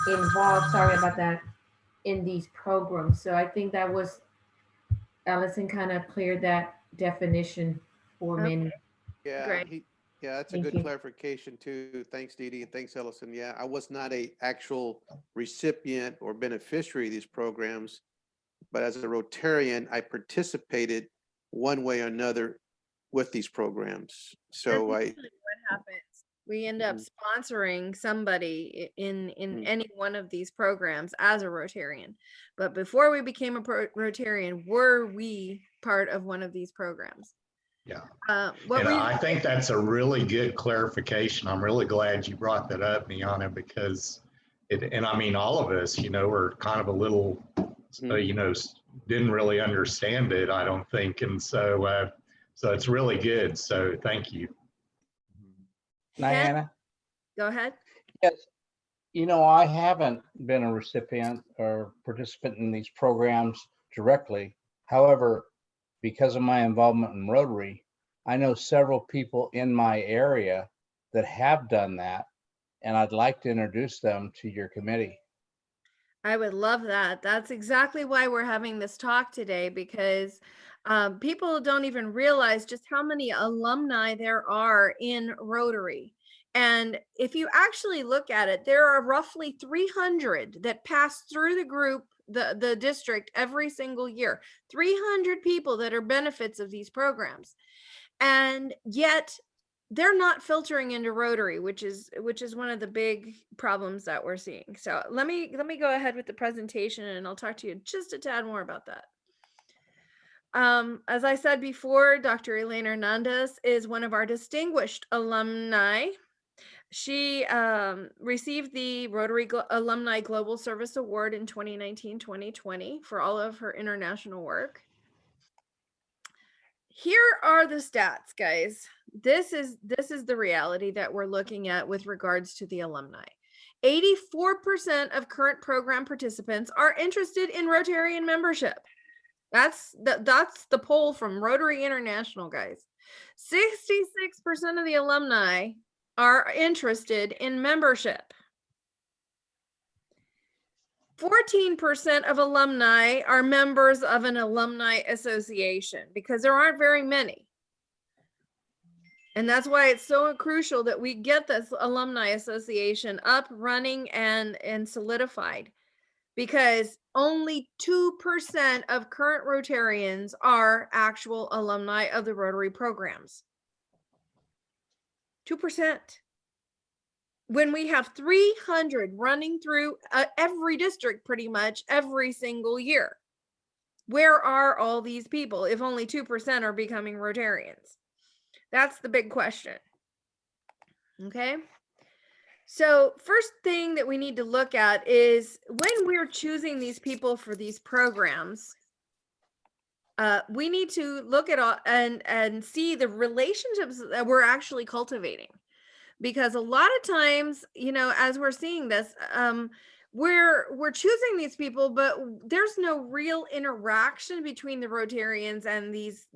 involved, sorry about that, in these programs. So I think that was, Ellison kind of cleared that definition for many. Yeah, Great. that's a Thank good you. clarification too. Thanks, Dee Dee, and thanks, Ellison. Yeah, I was not a actual recipient or beneficiary of these programs, but as a Rotarian, I participated one way or another with these programs. So That's usually what happens. We end up sponsoring somebody in any one of these programs as a Rotarian. But before we became a Rotarian, were we part of one of these programs? Yeah. What And were you? I think that's a really good clarification. I'm really glad you brought that up, Nianna, because and I mean, all of us, were kind of a little, didn't really understand it, I don't think. And so, so it's really good. So thank you. Nianna? Go ahead. Yes. I haven't been a recipient or participant in these programs directly. However, because of my involvement in Rotary, I know several people in my area that have done that. and I'd like to introduce them to your committee. I would love that. That's exactly why we're having this talk today, because people don't even realize just how many alumni there are in Rotary. And if you actually look at it, there are roughly 300 that pass through the group, the district every single year. 300 people that are benefits of these programs. And yet they're not filtering into Rotary, which is one of the big problems that we're seeing. So let me go ahead with the presentation, and I'll talk to you just a tad more about that. As I said before, Dr. Elaine Hernandez is one of our distinguished alumni. She received the Rotary Alumni Global Service Award in 2019-2020 for all of her international work. Here are the stats, guys. This is the reality that we're looking at with regards to the alumni. 84% of current program participants are interested in Rotarian membership. That's the poll from Rotary International, guys. 66% of the alumni are interested in membership. 14% of alumni are members of an alumni association, because there aren't very many. And that's why it's so crucial that we get this alumni association up, running, and solidified, because only 2% of current Rotarians are actual alumni of the Rotary programs. 2%. When we have 300 running through every district pretty much every single year, where are all these people if only 2% are becoming Rotarians? That's the big question. Okay. So first thing that we need to look at is when we're choosing these people for these programs, we need to look at all and see the relationships that we're actually cultivating. Because a lot of times, you know, as we're seeing this, we're choosing these people, but there's no real interaction between the Rotarians and these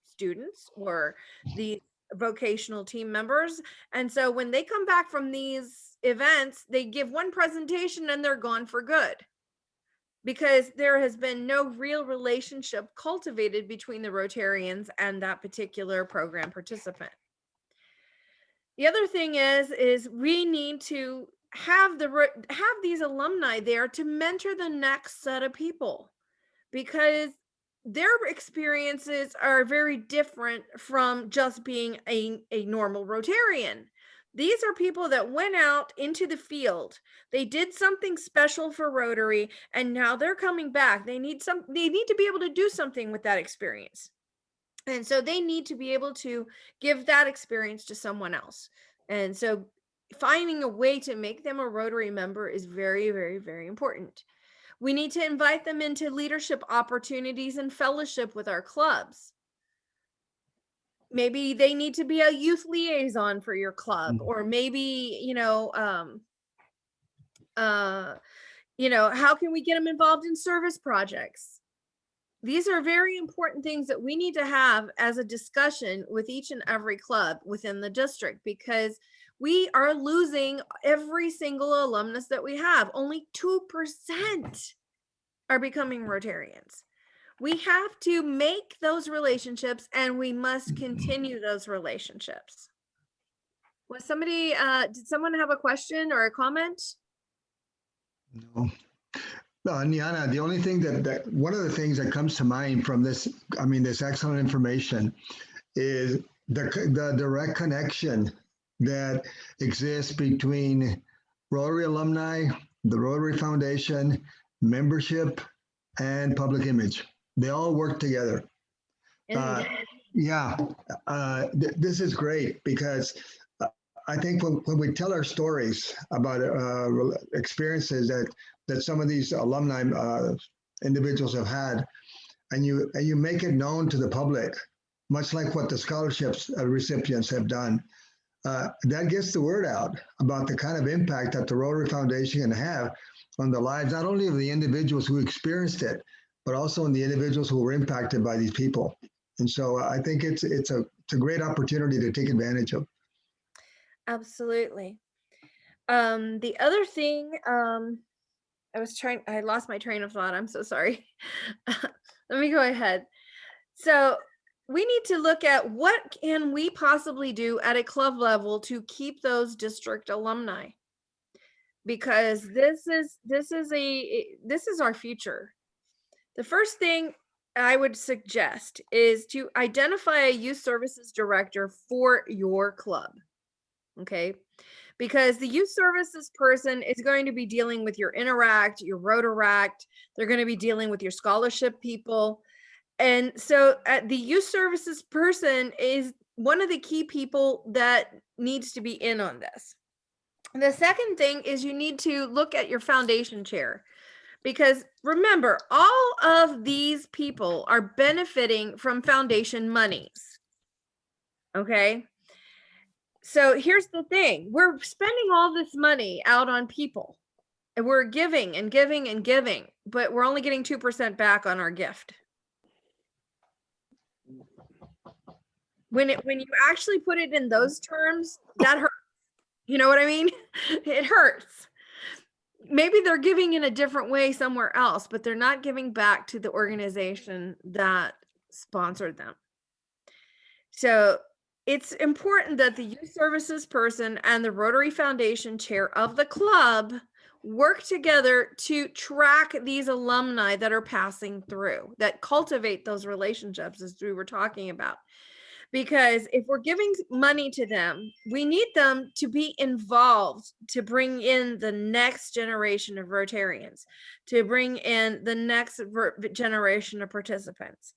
students or the vocational team members. And so when they come back from these events, they give one presentation and they're gone for good, because there has been no real relationship cultivated between the Rotarians and that particular program participant. The other thing is we need to have these alumni there to mentor the next set of people, because their experiences are very different from just being a normal Rotarian. These are people that went out into the field. They did something special for Rotary, and now they're coming back. They need to be able to do something with that experience. And so they need to be able to give that experience to someone else. And so finding a way to make them a Rotary member is very, very, very important. We need to invite them into leadership opportunities and fellowship with our clubs. Maybe they need to be a youth liaison for your club, or maybe, how can we get them involved in service projects? These are very important things that we need to have as a discussion with each and every club within the district, because we are losing every single alumnus that we have. Only 2% are becoming Rotarians. We have to make those relationships, and we must continue those relationships. Was somebody, did someone have a question or a comment? No. Nianna, the only thing that one of the things that comes to mind from this, this excellent information, is the direct connection that exists between Rotary alumni, the Rotary Foundation, membership, and public image. They all work together. This is great, because I think when we tell our stories about experiences that some of these alumni individuals have had, and you make it known to the public, much like what the scholarships recipients have done, that gets the word out about the kind of impact that the Rotary Foundation can have on the lives, not only of the individuals who experienced it, but also on the individuals who were impacted by these people. And so I think it's a great opportunity to take advantage of. Absolutely. The other thing, I lost my train of thought. I'm so sorry. Let me go ahead. So we need to look at what can we possibly do at a club level to keep those district alumni, because this is our future. The first thing I would suggest is to identify a youth services director for your club. Okay. Because the youth services person is going to be dealing with your Interact, your Rotaract. They're going to be dealing with your scholarship people. And so the youth services person is one of the key people that needs to be in on this. And the second thing is you need to look at your foundation chair, because remember, all of these people are benefiting from foundation monies. Okay. So here's the thing. We're spending all this money out on people, and we're giving and giving and giving, but we're only getting 2% back on our gift. When you actually put it in those terms, that hurts. You know what I mean? It hurts. Maybe they're giving in a different way somewhere else, but they're not giving back to the organization that sponsored them. So it's important that the youth services person and the Rotary Foundation chair of the club work together to track these alumni that are passing through, that cultivate those relationships, as we were talking about. Because if we're giving money to them, we need them to be involved to bring in the next generation of Rotarians, to bring in the next generation of participants.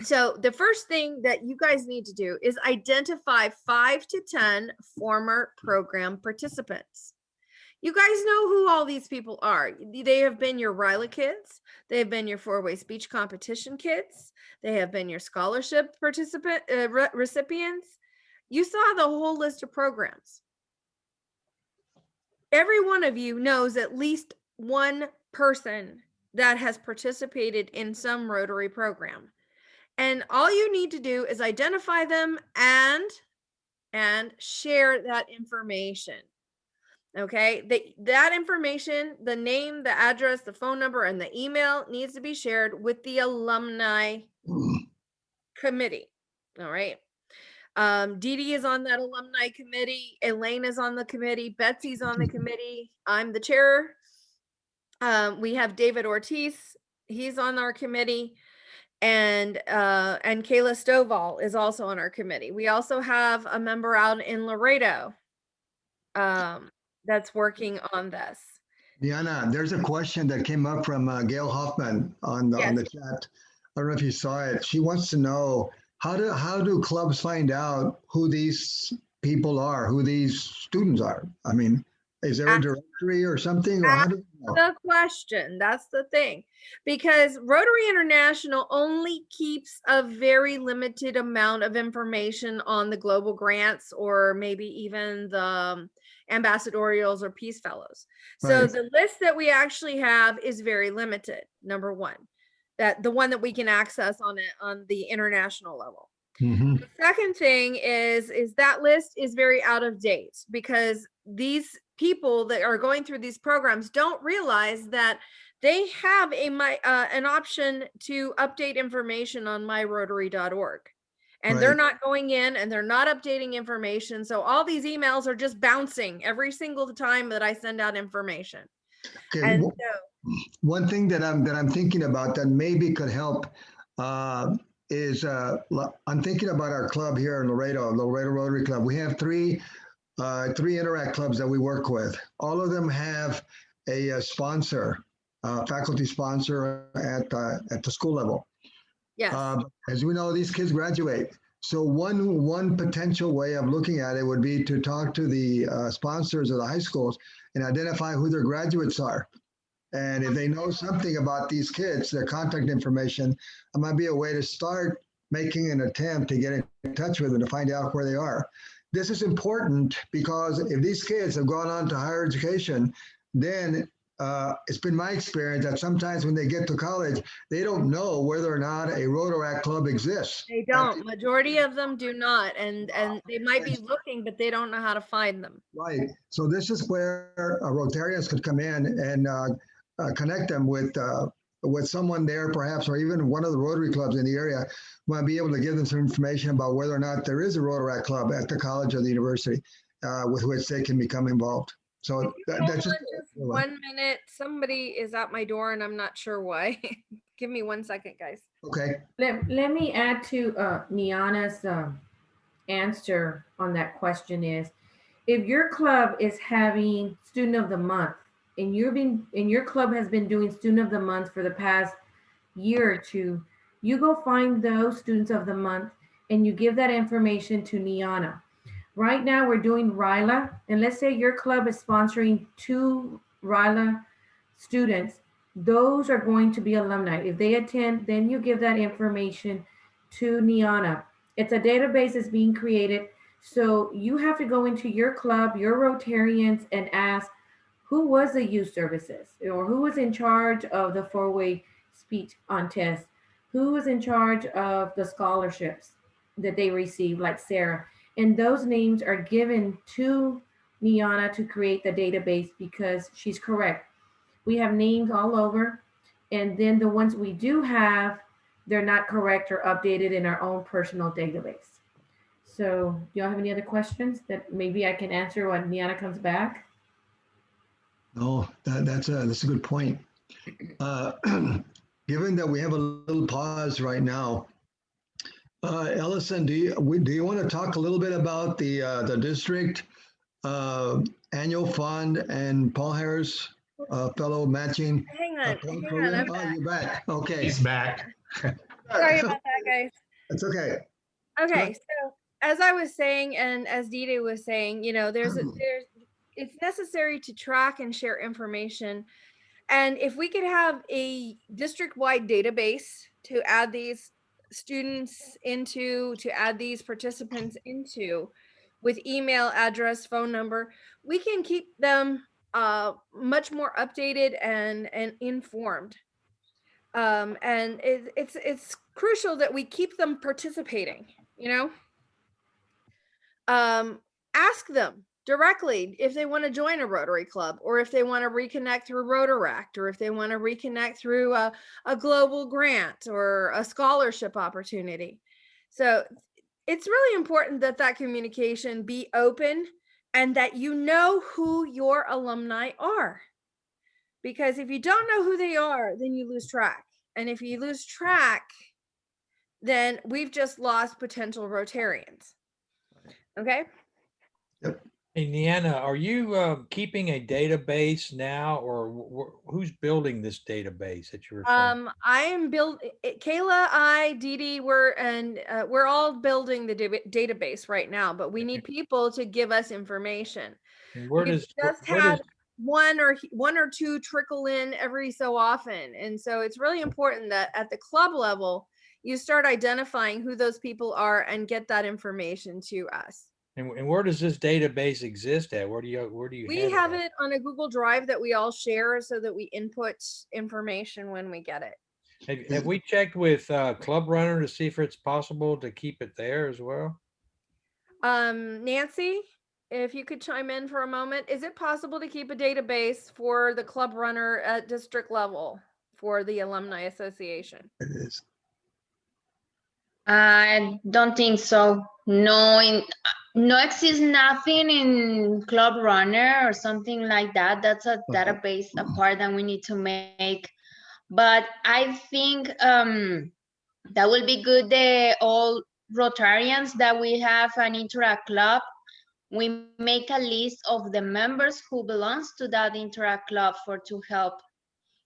So the first thing that you guys need to do is identify 5 to 10 former program participants. You guys know who all these people are. They have been your RILA kids. They have been your 4-way speech competition kids. They have been your scholarship recipients. You saw the whole list of programs. Every one of you knows at least one person that has participated in some Rotary program. And all you need to do is identify them and share that information. Okay, that information, the name, the address, the phone number, and the email needs to be shared with the alumni committee. All right. Dee Dee is on that alumni committee. Elaine is on the committee. Betsy's on the committee. I'm the chair. We have David Ortiz. He's on our committee. And Kayla Stovall is also on our committee. We also have a member out in Laredo that's working on this. Nianna, there's a question that came up from Gail Hoffman on the chat. I don't know if you saw it. She wants to know how do clubs find out who these people are, who these students are? I mean, is there a directory or something? Or how do you know? The question, that's the thing, because Rotary International only keeps a very limited amount of information on the global grants, or maybe even the ambassadorials or peace fellows. So Right. the list that we actually have is very limited. Number one, that the one that we can access on the international level. Mm-hmm. The second thing is that list is very out of date, because these people that are going through these programs don't realize that they have an option to update information on myrotary.org. And they're not going in and they're not updating information. So all these emails are just bouncing every single time that I send out information. Okay. And One thing that I'm thinking about that maybe could help is I'm thinking about our club here in Laredo Rotary Club. We have three Interact clubs that we work with. All of them have a sponsor, faculty sponsor at the school level. Yes. As we know, these kids graduate. So one potential way of looking at it would be to talk to the sponsors of the high schools and identify who their graduates are. And if they know something about these kids, their contact information, it might be a way to start making an attempt to get in touch with them to find out where they are. This is important because if these kids have gone on to higher education, then it's been my experience that sometimes when they get to college, they don't know whether or not a Rotaract club exists. They don't. Majority of them do not, and they might be looking, but they don't know how to find them. Right. So this is where Rotarians could come in and connect them with someone there, perhaps, or even one of the Rotary clubs in the area. Might be able to give them some information about whether or not there is a Rotaract club at the college or the university with which they can become involved. So that's just 1 minute. Somebody is at my door, and I'm not sure why. Give me 1 second, guys. Okay. Let me add to Nianna's answer on that question is, if your club is having student of the month and your club has been doing student of the month for the past year or two, you go find those students of the month and you give that information to Nianna. Right now we're doing RILA, and let's say your club is sponsoring 2 RILA students. Those are going to be alumni. If they attend, then you give that information to Nianna. It's a database that's being created. So you have to go into your club, your Rotarians, and ask who was the youth services, or who was in charge of the 4-way speech contest, who was in charge of the scholarships that they received, like Sara. And those names are given to Nianna to create the database, because she's correct. We have names all over, and then the ones we do have, they're not correct or updated in our own personal database. So do y'all have any other questions that maybe I can answer when Nianna comes back? No, that's a good point. Given that we have a little pause right now, Ellison, do you want to talk a little bit about the district annual fund and Paul Harris fellow matching? Hang on, I'm Oh, back. you're back. Okay. He's back. Sorry about that, guys. That's okay. Okay, so as I was saying, and as Didi was saying, it's necessary to track and share information. And if we could have a district-wide database to add these students into, to add these participants into, with email address, phone number, we can keep them much more updated and informed. And it's crucial that we keep them participating, ask them directly if they want to join a Rotary Club, or if they want to reconnect through Rotaract, or if they want to reconnect through a global grant or a scholarship opportunity. So it's really important that that communication be open, and that you know who your alumni are. Because if you don't know who they are, then you lose track. And if you lose track, then we've just lost potential Rotarians. Okay? Yep. Hey, Nianna, are you keeping a database now, or who's building this database that you're referring to? I am Kayla, Didi, we're all building the database right now, but we need people to give us information. And where does one or two trickle in every so often. And so it's really important that at the club level, you start identifying who those people are and get that information to us. And where does this database exist at? Where do you We have it on a Google Drive that we all share, so that we input information when we get it. Have we checked with Club Runner to see if it's possible to keep it there as well? Nancy, if you could chime in for a moment, is it possible to keep a database for the Club Runner at district level for the Alumni Association? It is. I don't think so. No exists nothing in Club Runner or something like that. That's a database apart that we need to make. But I think that will be good. All Rotarians that we have an Interact Club, we make a list of the members who belongs to that Interact Club to help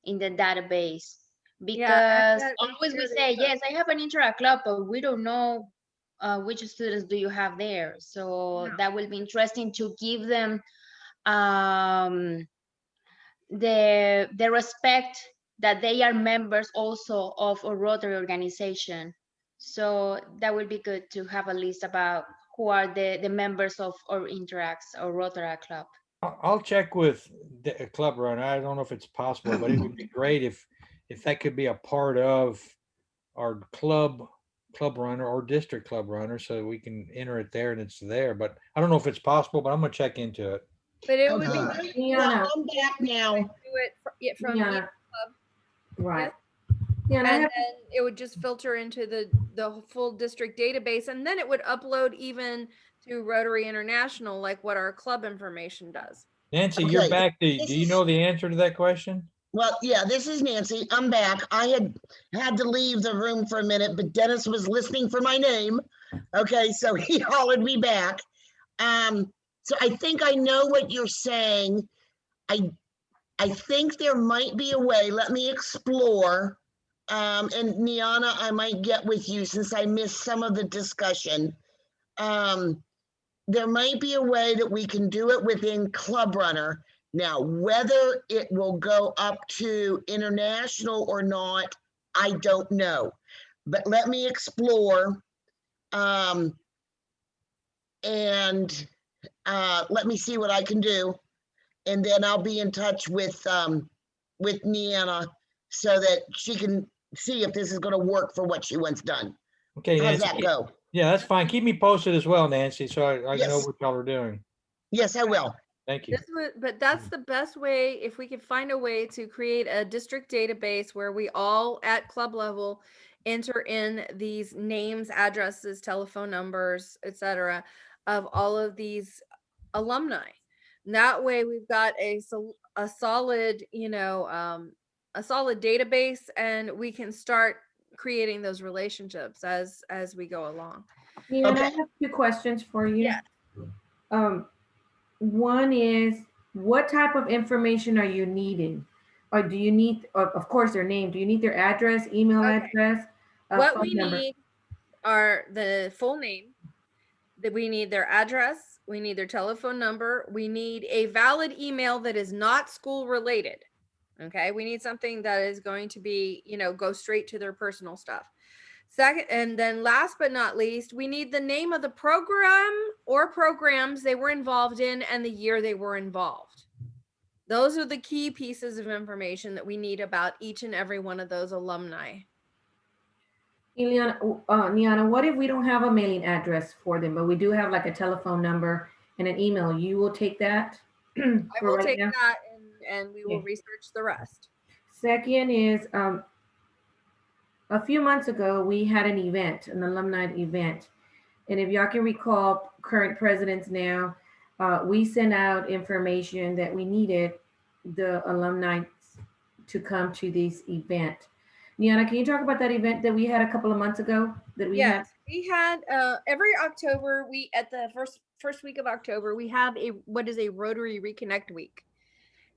in the database. Because always we say, yes, I have an Interact Club, but we don't know which students do you have there. So that will be interesting to give them the respect that they are members also of a Rotary organization. So that would be good to have a list about who are the members of our Interacts or Rotaract Club. I'll check with a club runner. I don't know if it's possible, but it would be great if that could be a part of our club runner or district club runner, so we can enter it there and it's there. But I don't know if it's possible, but I'm gonna check into it. But it would be Okay. nice Nianna, I'm back now. to do it from the Nianna, club. right. Yeah, and I And have, then it would just filter into the full district database, and then it would upload even to Rotary International, like what our club information does. Nancy, you're Okay, back. Do this you is- know the answer to that question? Well, yeah, this is Nancy. I'm back. I had to leave the room for a minute, but Dennis was listening for my name. Okay, so he hollered me back. So I think I know what you're saying. I think there might be a way. Let me explore. And Nianna, I might get with you since I missed some of the discussion. There might be a way that we can do it within Club Runner. Now, whether it will go up to international or not, I don't know. But let me explore. And let me see what I can do. And then I'll be in touch with Nianna so that she can see if this is going to work for what she wants done. Okay, How's Nancy. that go? Yeah, that's fine. Keep me posted as well, Nancy, so I know Yes. what y'all are doing. Yes, I will. Thank you. But that's the best way, if we could find a way to create a district database where we all at club level enter in these names, addresses, telephone numbers, etc., of all of these alumni. And that way we've got a solid, a solid database, and we can start creating those relationships as we go along. Nianna, I have two questions for you. Yeah. One is, what type of information are you needing? Or do you need, of course, their name? Do you need their address, email address? What phone we number? need are the full name, that we need their address, we need their telephone number, we need a valid email that is not school related. Okay, we need something that is going to be, go straight to their personal stuff. Second, and then last but not least, we need the name of the program or programs they were involved in and the year they were involved. Those are the key pieces of information that we need about each and every one of those alumni. Nianna, what if we don't have a mailing address for them, but we do have like a telephone number and an email? You will take that? I will take that and we will research the rest. Second is, a few months ago, we had an event, an alumni event. And if y'all can recall, current presidents now, we sent out information that we needed the alumni to come to this event. Nianna, can you talk about that event that we had a couple of months ago? We had every October, at the first week of October, we have what is a Rotary Reconnect week.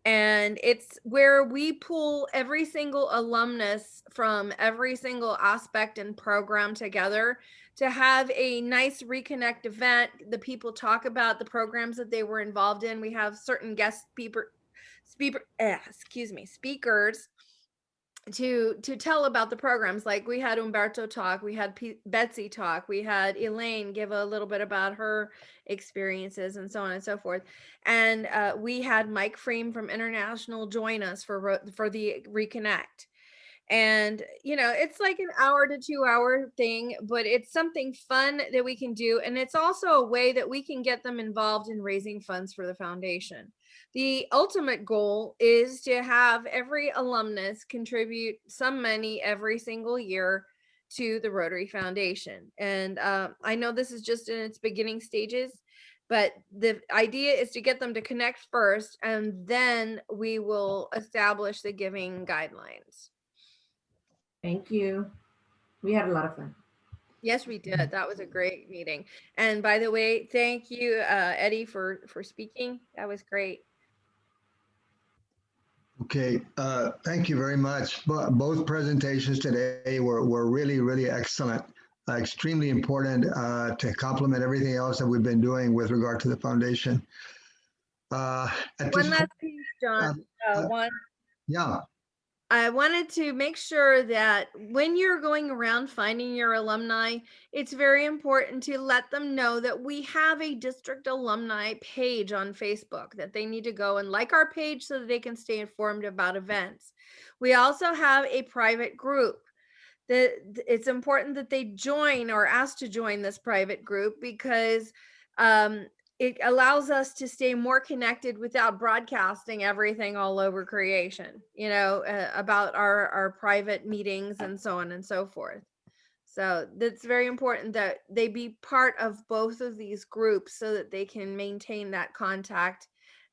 And it's where we pull every single alumnus from every single aspect and program together to have a nice reconnect event. The people talk about the programs that they were involved in. We have certain guest speakers to tell about the programs. Like we had Umberto talk, we had Betsy talk, we had Elaine give a little bit about her experiences and so on and so forth. And we had Mike Freem from International join us for the Reconnect. And it's like an hour to 2 hour thing, but it's something fun that we can do. And it's also a way that we can get them involved in raising funds for the foundation. The ultimate goal is to have every alumnus contribute some money every single year to the Rotary Foundation. And I know this is just in its beginning stages, but the idea is to get them to connect first, and then we will establish the giving guidelines. Thank you. We had a lot of fun. Yes, we did. That was a great meeting. And by the way, thank you, Eddie, for speaking. That was great. Okay, thank you very much. Both presentations today were really, really excellent. Extremely important to complement everything else that we've been doing with regard to the foundation. One last piece, John. Yeah. I wanted to make sure that when you're going around finding your alumni, it's very important to let them know that we have a district alumni page on Facebook, that they need to go and like our page so that they can stay informed about events. We also have a private group. It's important that they join or ask to join this private group because it allows us to stay more connected without broadcasting everything all over creation, about our private meetings and so on and so forth. So that's very important that they be part of both of these groups so that they can maintain that contact,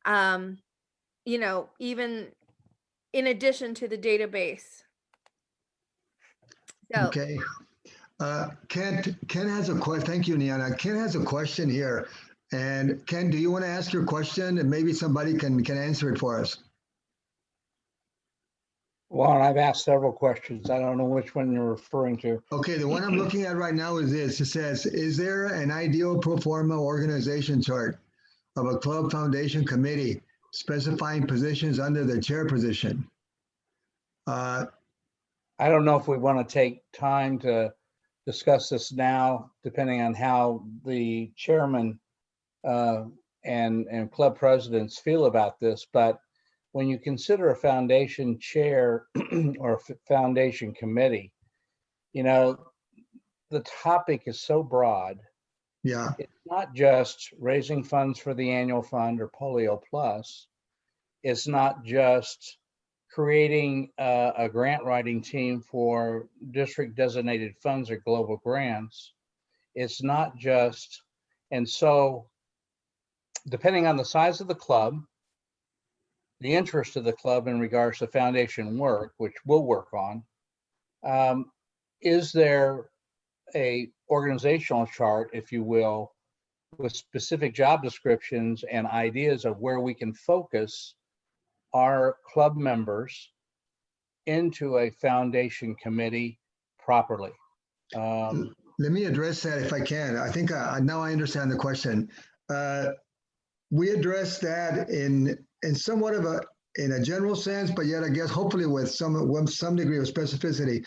even in addition to the database. So, Okay. Ken has a question. Thank you, Nianna. Ken has a question here. And Ken, do you want to ask your question? And maybe somebody can answer it for us. Well, I've asked several questions. I don't know which one you're referring to. Okay, the one I'm looking at right now is this. It says, is there an ideal pro forma organization chart of a club foundation committee specifying positions under the chair position? I don't know if we want to take time to discuss this now, depending on how the chairman and club presidents feel about this. But when you consider a foundation chair or a foundation committee, the topic is so broad. Yeah. It's not just raising funds for the annual fund or Polio Plus. It's not just creating a grant writing team for district designated funds or global grants. It's not just, and so depending on the size of the club, the interest of the club in regards to foundation work, which we'll work on, is there a organizational chart, if you will, with specific job descriptions and ideas of where we can focus our club members into a foundation committee properly? Let me address that if I can. I think now I understand the question. We addressed that in somewhat of in a general sense, but yet I guess hopefully with some degree of specificity.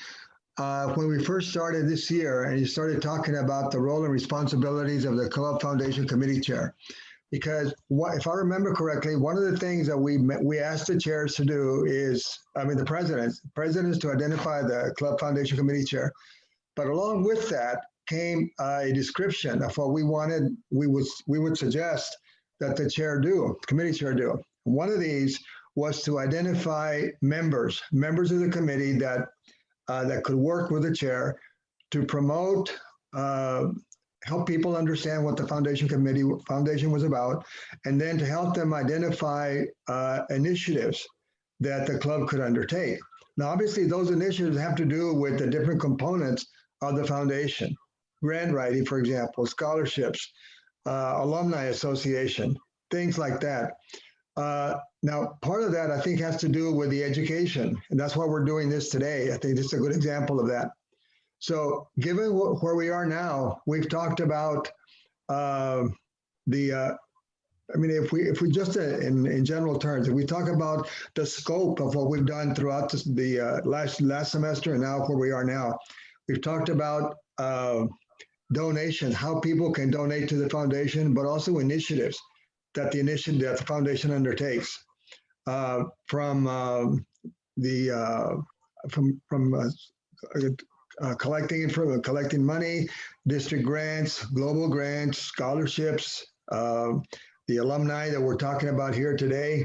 When we first started this year and you started talking about the role and responsibilities of the club foundation committee chair. Because if I remember correctly, one of the things that we asked the chairs to do is, the presidents to identify the club foundation committee chair. But along with that came a description of what we would suggest that the committee chair do. One of these was to identify members of the committee that could work with the chair to promote, help people understand what the foundation was about, and then to help them identify initiatives that the club could undertake. Now, obviously, those initiatives have to do with the different components of the foundation. Grant writing, for example, scholarships, alumni association, things like that. Now, part of that, I think, has to do with the education, and that's why we're doing this today. I think this is a good example of that. So given where we are now, we've talked about if we just in general terms, if we talk about the scope of what we've done throughout the last semester and now where we are now, we've talked about donations, how people can donate to the foundation, but also initiatives that the foundation undertakes collecting money, district grants, global grants, scholarships, the alumni that we're talking about here today.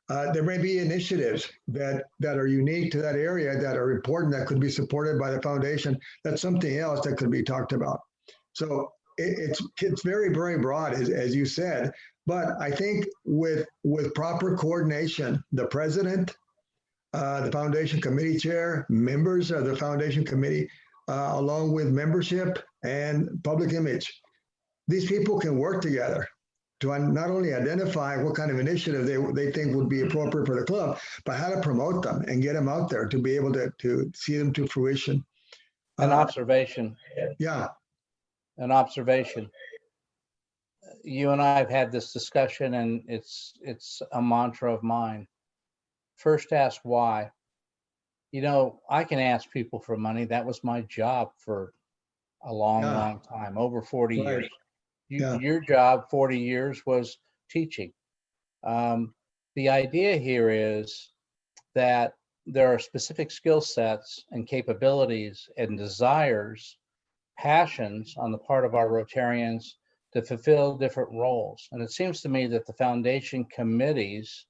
There may be initiatives that are unique to that area that are important that could be supported by the foundation. That's something else that could be talked about. So it's very, very broad, as you said. But I think with proper coordination, the president, the foundation committee chair, members of the foundation committee, along with membership and public image, these people can work together to not only identify what kind of initiative they think would be appropriate for the club, but how to promote them and get them out there to be able to see them to fruition. An observation. Yeah. An observation. You and I have had this discussion, and it's a mantra of mine. First, ask why. you know, I can ask people for money. That was my job for a long, Yeah. long time, over 40 Right. years. Yeah. Your job 40 years was teaching. The idea here is that there are specific skill sets and capabilities and desires, passions on the part of our Rotarians to fulfill different roles. And it seems to me that the foundation committees,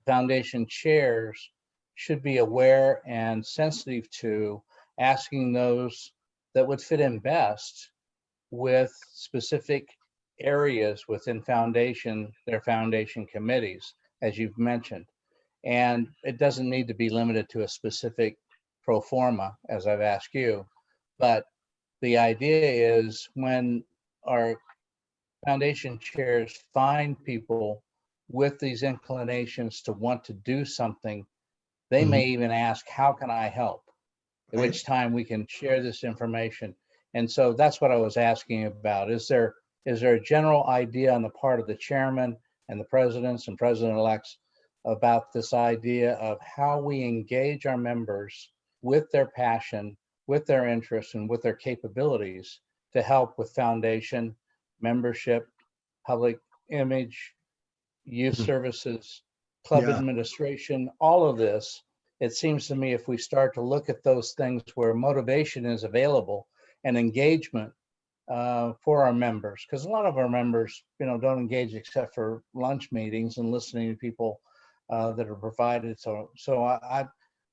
foundation chairs should be aware and sensitive to asking those that would fit in best with specific areas within foundation, their foundation committees, as you've mentioned. And it doesn't need to be limited to a specific pro forma, as I've asked you. But the idea is when our foundation chairs find people with these inclinations to want to do something, they may even ask, how can I help? At which time we can share this information. And so that's what I was asking about. Is there a general idea on the part of the chairman and the presidents and president-elects about this idea of how we engage our members with their passion, with their interests, and with their capabilities to help with foundation, membership, public image, youth services, club Yeah. administration, all of this? It seems to me if we start to look at those things where motivation is available and engagement for our members, because a lot of our members, you know, don't engage except for lunch meetings and listening to people that are provided. So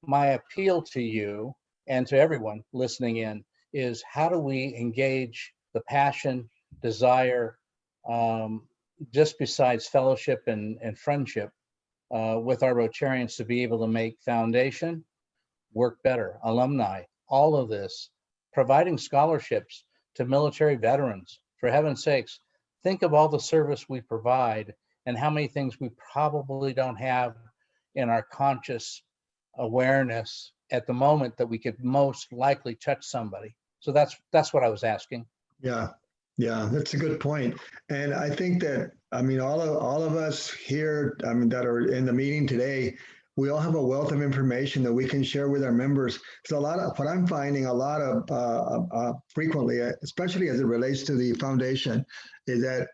my appeal to you and to everyone listening in is how do we engage the passion, desire, just besides fellowship and friendship with our Rotarians to be able to make foundation work better, alumni, all of this, providing scholarships to military veterans. For heaven's sakes, think of all the service we provide and how many things we probably don't have in our conscious awareness at the moment that we could most likely touch somebody. So that's what I was asking. Yeah, yeah, that's a good point. And I think that, I mean, all of us here, I mean, that are in the meeting today, we all have a wealth of information that we can share with our members. So a lot of what I'm finding a lot of frequently, especially as it relates to the foundation, is that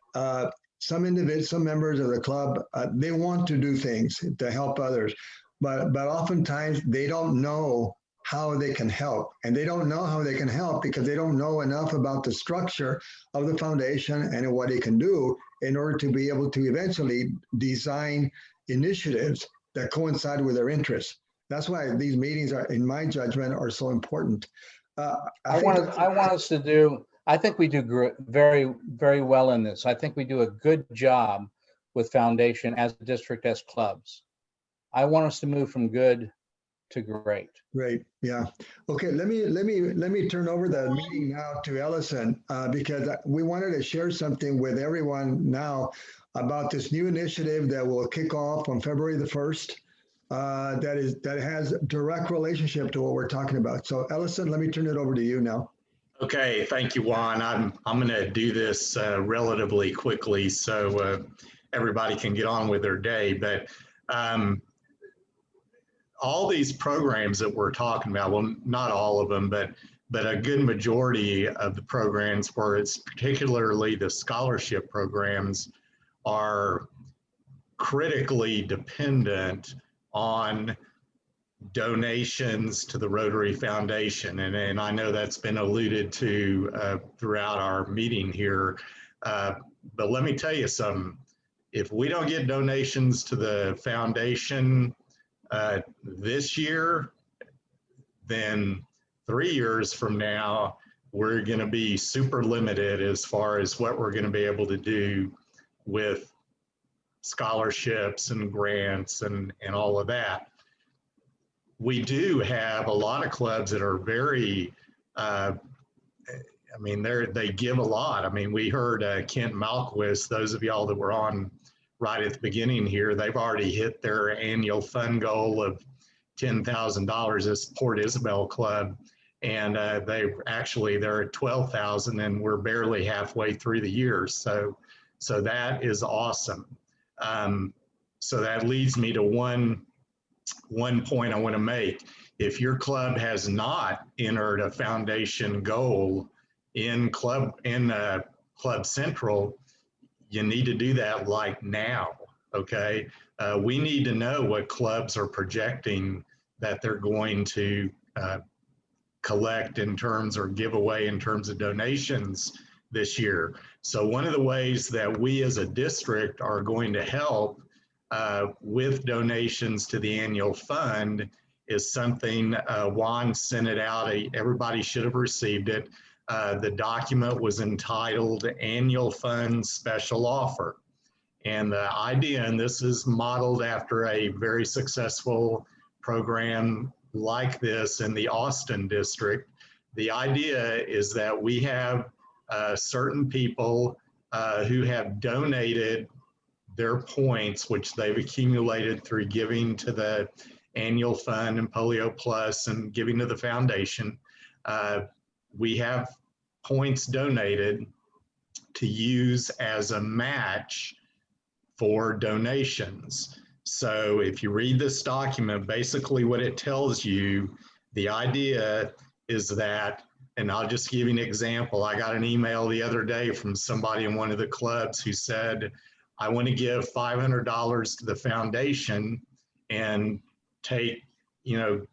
some members of the club, they want to do things to help others, but oftentimes they don't know how they can help. And they don't know how they can help because they don't know enough about the structure of the foundation and what it can do in order to be able to eventually design initiatives that coincide with their interests. That's why these meetings are, in my judgment, are so important. I think we do very, very well in this. I think we do a good job with foundation as a district, as clubs. I want us to move from good to great. Great, yeah. Okay, let me turn over the meeting now to Ellison because we wanted to share something with everyone now about this new initiative that will kick off on February the 1st. That has direct relationship to what we're talking about. So Ellison, let me turn it over to you now. Okay, thank you, Juan. I'm going to do this relatively quickly so everybody can get on with their day. But all these programs that we're talking about, well, not all of them, but a good majority of the programs, where it's particularly the scholarship programs, are critically dependent on donations to the Rotary Foundation. And I know that's been alluded to throughout our meeting here. But let me tell you something. If we don't get donations to the foundation this year, then 3 years from now, we're going to be super limited as far as what we're going to be able to do with scholarships and grants and all of that. We do have a lot of clubs that are very, I mean, they give a lot. I mean, we heard Kent Malquist, those of y'all that were on right at the beginning here, they've already hit their annual fund goal of $10,000 as Port Isabel Club. And they're at 12,000 and we're barely halfway through the year. So that is awesome. So that leads me to one point I want to make if your club has not entered a foundation goal in Club Central, you need to do that like now, okay? We need to know what clubs are projecting that they're going to collect in terms or give away in terms of donations this year. So one of the ways that we as a district are going to help with donations to the annual fund is something Juan sent it out. Everybody should have received it. The document was entitled Annual Fund Special Offer. And the idea, and this is modeled after a very successful program like this in the Austin district. The idea is that we have certain people who have donated their points, which they've accumulated through giving to the annual fund and Polio Plus and giving to the foundation. We have points donated to use as a match for donations. So if you read this document, basically what it tells you, the idea is that, and I'll just give you an example. I got an email the other day from somebody in one of the clubs who said, I want to give $500 to the foundation and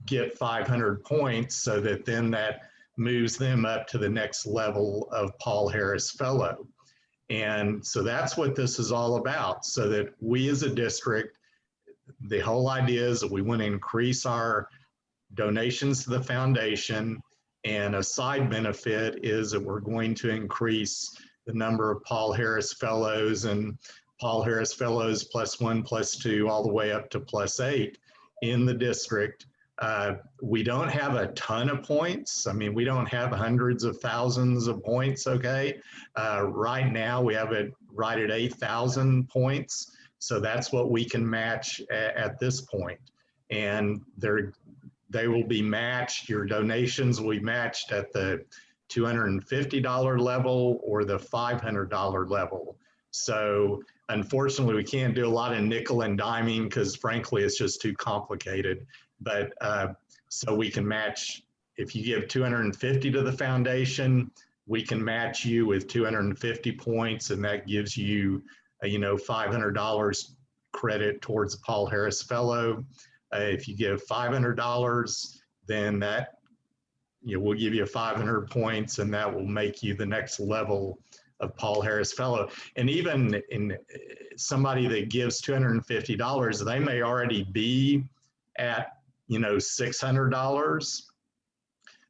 get 500 points so that then that moves them up to the next level of Paul Harris Fellow. And so that's what this is all about, so that we as a district, the whole idea is that we want to increase our donations to the foundation, and a side benefit is that we're going to increase the number of Paul Harris Fellows and Paul Harris Fellows +1, +2, all the way up to +8 in the district. We don't have a ton of points. I mean, we don't have hundreds of thousands of points, okay? Right now, we have it right at 8,000 points. So that's what we can match at this point. And they will be matched, your donations will be matched at the $250 level or the $500 level. So unfortunately, we can't do a lot of nickel and diming because frankly, it's just too complicated. But so we can match, if you give 250 to the foundation, we can match you with 250 points, and that gives you, $500 credit towards the Paul Harris Fellow. If you give $500, then that, we'll give you 500 points, and that will make you the next level of Paul Harris Fellow. And even in somebody that gives $250, they may already be at, $600.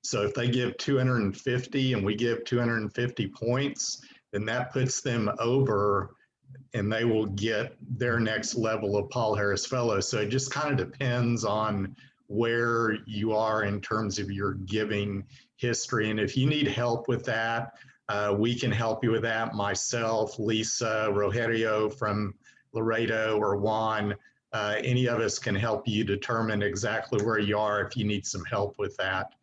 So if they give 250 and we give 250 points, then that puts them over and they will get their next level of Paul Harris Fellow. So it just kind of depends on where you are in terms of your giving history. And if you need help with that, we can help you with that. Myself, Lisa, Rogerio from Laredo, or Juan, any of us can help you determine exactly where you are if you need some help with that.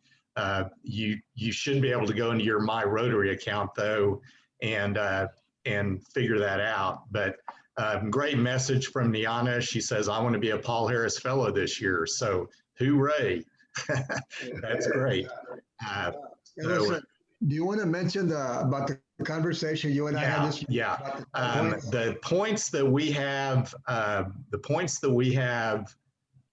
You should be able to go into your My Rotary account though and figure that out. But great message from Nianna. She says, I want to be a Paul Harris Fellow this year. So hooray. That's great. Do you want to mention about the conversation you and I had this? Yeah. The points that we have,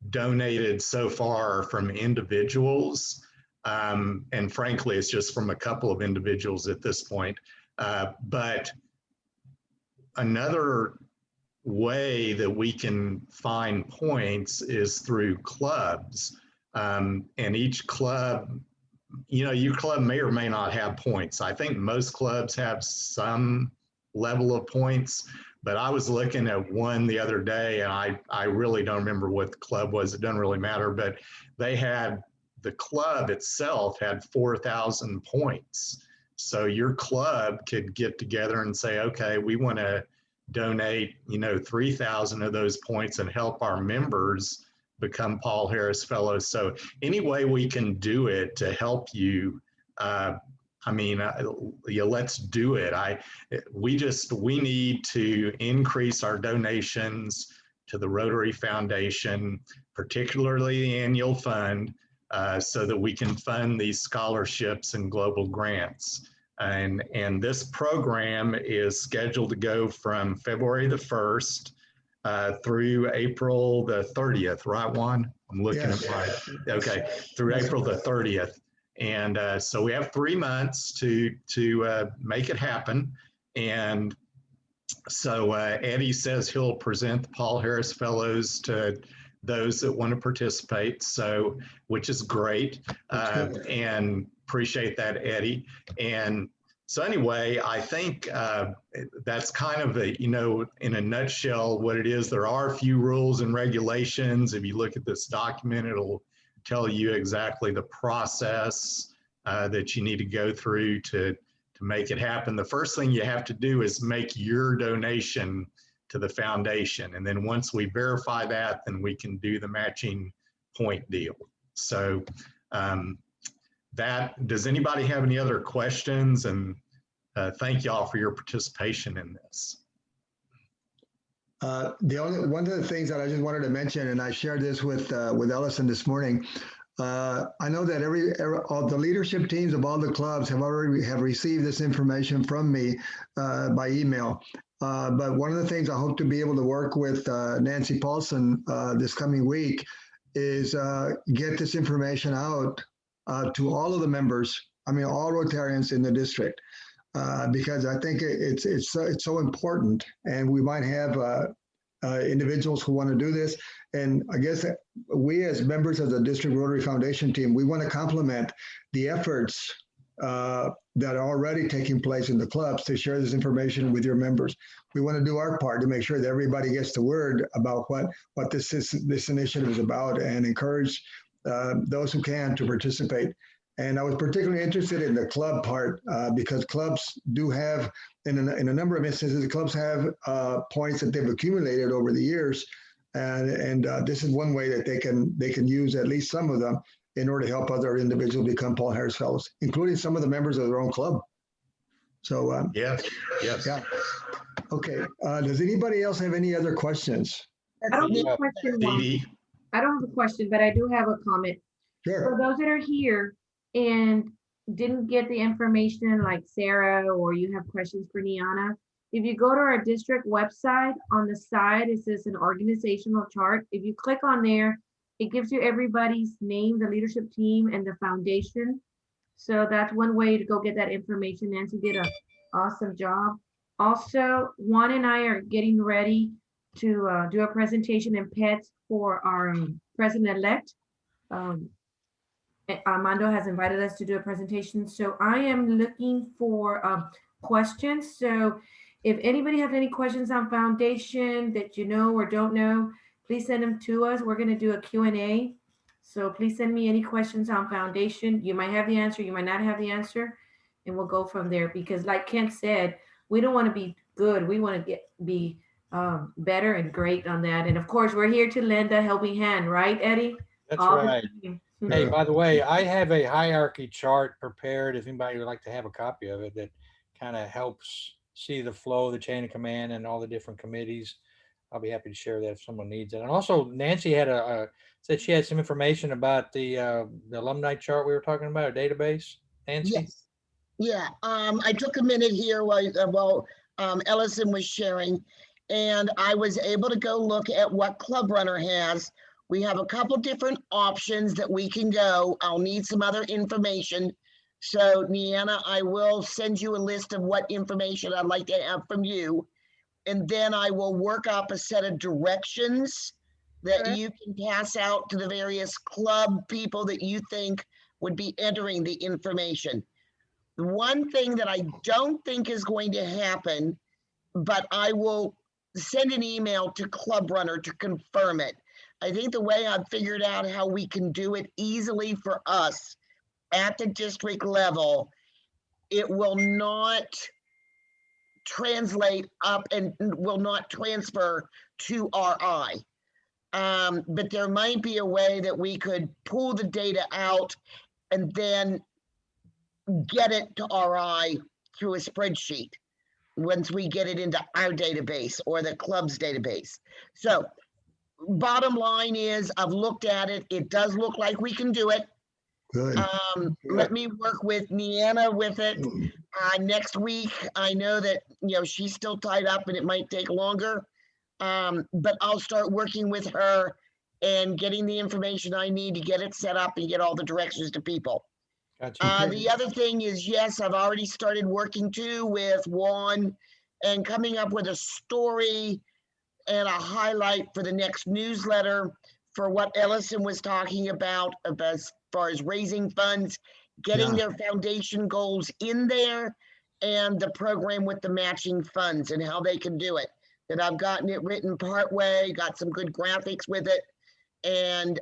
donated so far from individuals, and frankly, it's just from a couple of individuals at this point. But another way that we can find points is through clubs, and each club, your club may or may not have points. I think most clubs have some level of points, but I was looking at one the other day and I really don't remember what the club was. It doesn't really matter, but the club itself had 4,000 points. So your club could get together and say, okay, we want to donate, 3,000 of those points and help our members become Paul Harris Fellows. So any way we can do it to help you, let's do it. We need to increase our donations to the Rotary Foundation, particularly the annual fund. so that we can fund these scholarships and global grants. And this program is scheduled to go from February the 1st through April the 30th, right, Juan? I'm looking at my, okay, through April the 30th. And so we have 3 months to make it happen. And so Eddie says he'll present the Paul Harris Fellows to those that want to participate, so, which is great, and appreciate that, Eddie. And so anyway, I think that's kind of a, you know, in a nutshell, what it is. There are a few rules and regulations. If you look at this document, it'll tell you exactly the process that you need to go through to make it happen. The first thing you have to do is make your donation to the foundation. And then once we verify that, then we can do the matching point deal. So does anybody have any other questions? And thank y'all for your participation in this. One of the things that I just wanted to mention, and I shared this with Ellison this morning, I know that all the leadership teams of all the clubs have received this information from me by email. But one of the things I hope to be able to work with Nancy Paulson this coming week is get this information out to all of the members, I mean, all Rotarians in the district, because I think it's so important, and we might have individuals who want to do this. And I guess we as members of the District Rotary Foundation team, we want to complement the efforts that are already taking place in the clubs to share this information with your members. We want to do our part to make sure that everybody gets the word about what this initiative is about, and encourage those who can to participate. And I was particularly interested in the club part because clubs do have, in a number of instances, the clubs have points that they've accumulated over the years, and this is one way that they can use at least some of them in order to help other individuals become Paul Harris Fellows, including some of the members of their own club. So yes. Yeah. Okay. Does anybody else have any other questions? I don't have a question, Juan. I don't have a question, but I do have a comment. Sure. For those that are here and didn't get the information, like Sara, or you have questions for Nianna, if you go to our district website, on the side it says an organizational chart. If you click on there, it gives you everybody's name, the leadership team, and the foundation. So that's one way to go get that information. Nancy did an awesome job. Also, Juan and I are getting ready to do a presentation in PETS for our president-elect. Armando has invited us to do a presentation. So I am looking for questions. So if anybody has any questions on foundation that you know or don't know, please send them to us. We're going to do a Q&A. So please send me any questions on foundation. You might have the answer, you might not have the answer, and we'll go from there. Because like Kent said, we don't want to be good. We want to be better and great on that. And of course, we're here to lend a helping hand, right, Eddie? That's right. Hey, by the way, I have a hierarchy chart prepared if anybody would like to have a copy of it that kind of helps see the flow, the chain of command, and all the different committees. I'll be happy to share that if someone needs it. And also, Nancy had said she had some information about the alumni chart we were talking about, a database. Nancy? Yes. Yeah. I took a minute here while Ellison was sharing, and I was able to go look at what Club Runner has. We have a couple different options that we can go. I'll need some other information. So, Nianna, I will send you a list of what information I'd like to have from you. And then I will work up a set of directions that you can pass out to the various club people that you think would be entering the information. The one thing that I don't think is going to happen, but I will send an email to Club Runner to confirm it. I think the way I've figured out how we can do it easily for us at the district level, it will not translate up and will not transfer to RI. But there might be a way that we could pull the data out and then get it to RI through a spreadsheet once we get it into our database or the club's database. So bottom line is, I've looked at it. It does look like we can do it. Good. Let me work with Nianna with it next week. I know that, she's still tied up and it might take longer. But I'll start working with her and getting the information I need to get it set up and get all the directions to people. Gotcha. The other thing is, yes, I've already started working too with Juan and coming up with a story and a highlight for the next newsletter for what Ellison was talking about as far as raising funds, getting their foundation goals in there, and the program with the matching funds and how they can do it. That I've gotten it written part way, got some good graphics with it. And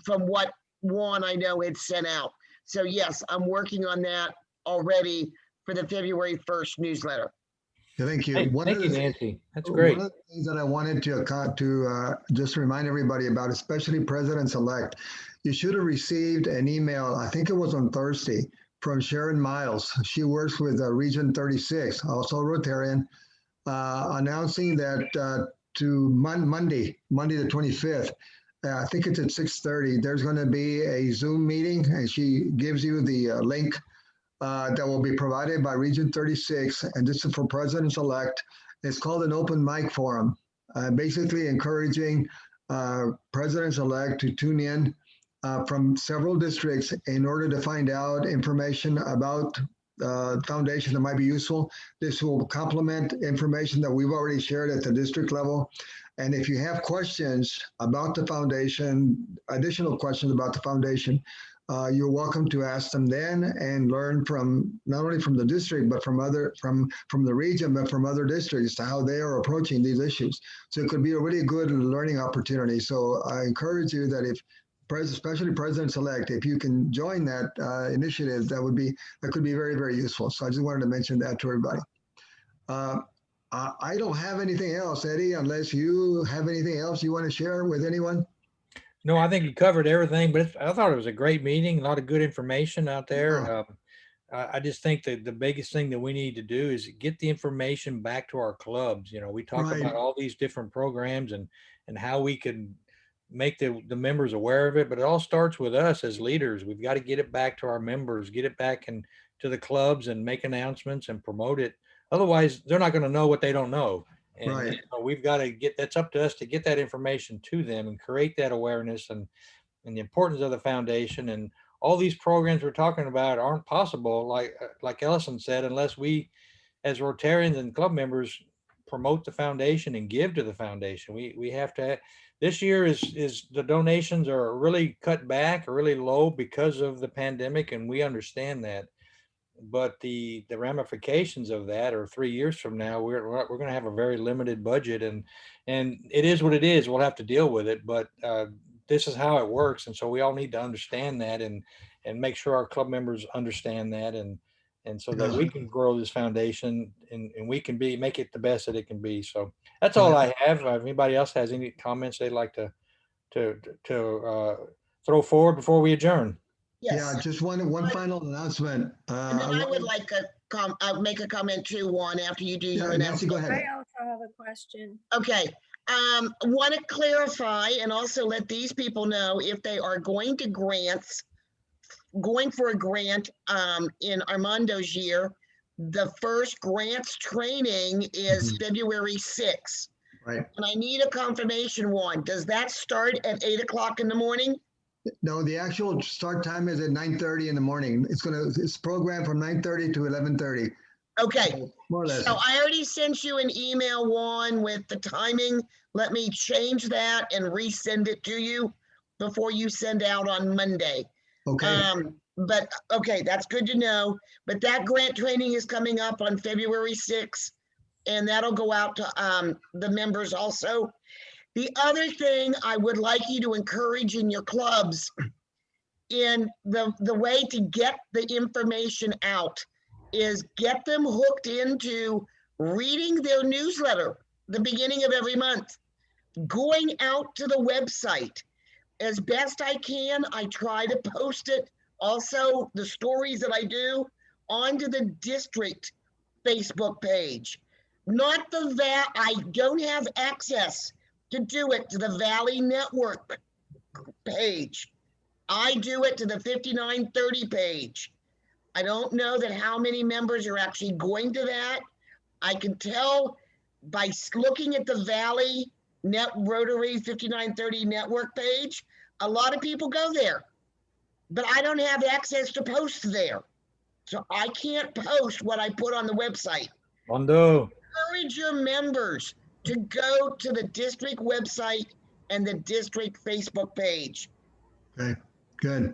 from what Juan I know had sent out. So yes, I'm working on that already for the February 1st newsletter. Thank you. Hey, thank you, Nancy. That's great. One of the things that I wanted to just remind everybody about, especially presidents-elect, you should have received an email, I think it was on Thursday, from Sharon Miles. She works with Region 36, also Rotarian, announcing that to Monday the 25th, I think it's at 6:30, there's going to be a Zoom meeting, and she gives you the link that will be provided by Region 36, and this is for presidents-elect. It's called an open mic forum, basically encouraging presidents-elect to tune in from several districts in order to find out information about foundation that might be useful. This will complement information that we've already shared at the district level. And if you have questions about the foundation, additional questions about the foundation, you're welcome to ask them then and learn from not only from the district, but from the region, but from other districts to how they are approaching these issues. So it could be a really good learning opportunity. So I encourage you that especially presidents-elect, if you can join that initiative, that could be very, very useful. So I just wanted to mention that to everybody. I don't have anything else, Eddie, unless you have anything else you want to share with anyone. No, I think you covered everything, but I thought it was a great meeting, a lot of good information out there. I just think that the biggest thing that we need to do is get the information back to our clubs. We talk about all these different programs and how we can make the members aware of it, but it all starts with us as leaders. We've got to get it back to our members, get it back to the clubs and make announcements and promote it. Otherwise, they're not going to know what they don't know. And we've got to that's up to us to get that information to them and create that awareness and the importance of the foundation. And all these programs we're talking about aren't possible, like Ellison said, unless we as Rotarians and club members promote the foundation and give to the foundation. We have to. This year is the donations are really cut back, or really low because of the pandemic, and we understand that. But the ramifications of that are 3 years from now, we're going to have a very limited budget, and it is what it is. We'll have to deal with it, but this is how it works. And so we all need to understand that and make sure our club members understand that, and so that we can grow this foundation and we can make it the best that it can be. So that's all I have. If anybody else has any comments they'd like to throw forward before we adjourn. Yes. Yeah, just one final announcement. And then I would like to make a comment too, Juan, after you do your Nancy, go announcement. ahead. I also have a question. Okay. Want to clarify and also let these people know if they are going for a grant in Armando's year, the first grants training is February 6th. Right. And I need a confirmation, Juan. Does that start at 8 o'clock in the morning? No, the actual start time is at 9:30 in the morning. It's programmed from 9:30 to 11:30. Okay. More or less. So I already sent you an email, Juan, with the timing. Let me change that and resend it to you before you send out on Monday. Okay. But okay, that's good to know. But that grant training is coming up on February 6th, and that'll go out to the members also. The other thing I would like you to encourage in your clubs, in the way to get the information out, is get them hooked into reading their newsletter the beginning of every month, going out to the website. As best I can, I try to post it, also the stories that I do, onto the district Facebook page. Not I don't have access to do it to the Valley Network page. I do it to the 5930 page. I don't know that how many members are actually going to that. I can tell by looking at the Valley Rotary 5930 network page, a lot of people go there, but I don't have access to post there. So I can't post what I put on the website. Bondo. Encourage your members to go to the district website and the district Facebook page. Okay, good.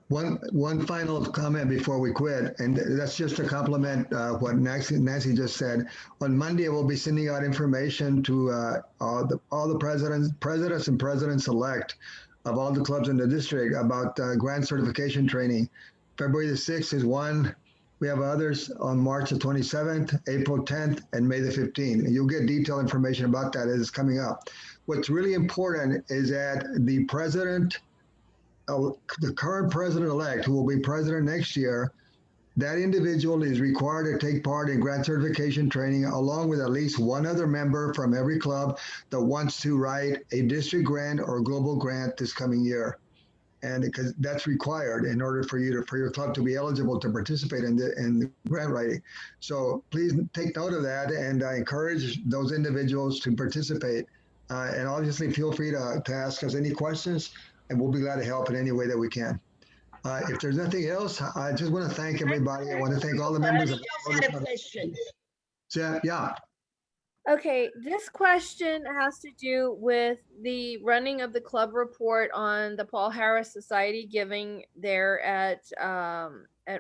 One final comment before we quit, and that's just to compliment what Nancy just said. On Monday, we'll be sending out information to all the presidents and presidents-elect of all the clubs in the district about grant certification training. February the 6th is one. We have others on March the 27th, April 10th, and May the 15th. And you'll get detailed information about that as it's coming up. What's really important is that the current president-elect, who will be president next year, that individual is required to take part in grant certification training along with at least one other member from every club that wants to write a district grant or global grant this coming year. And because that's required in order for your club to be eligible to participate in the grant writing. So please take note of that, and I encourage those individuals to participate. And obviously feel free to ask us any questions, and we'll be glad to help in any way that we can. If there's nothing else, I just want to thank everybody. I want to thank all the members. Somebody else had a question. Yeah. Okay, this question has to do with the running of the club report on the Paul Harris Society giving there at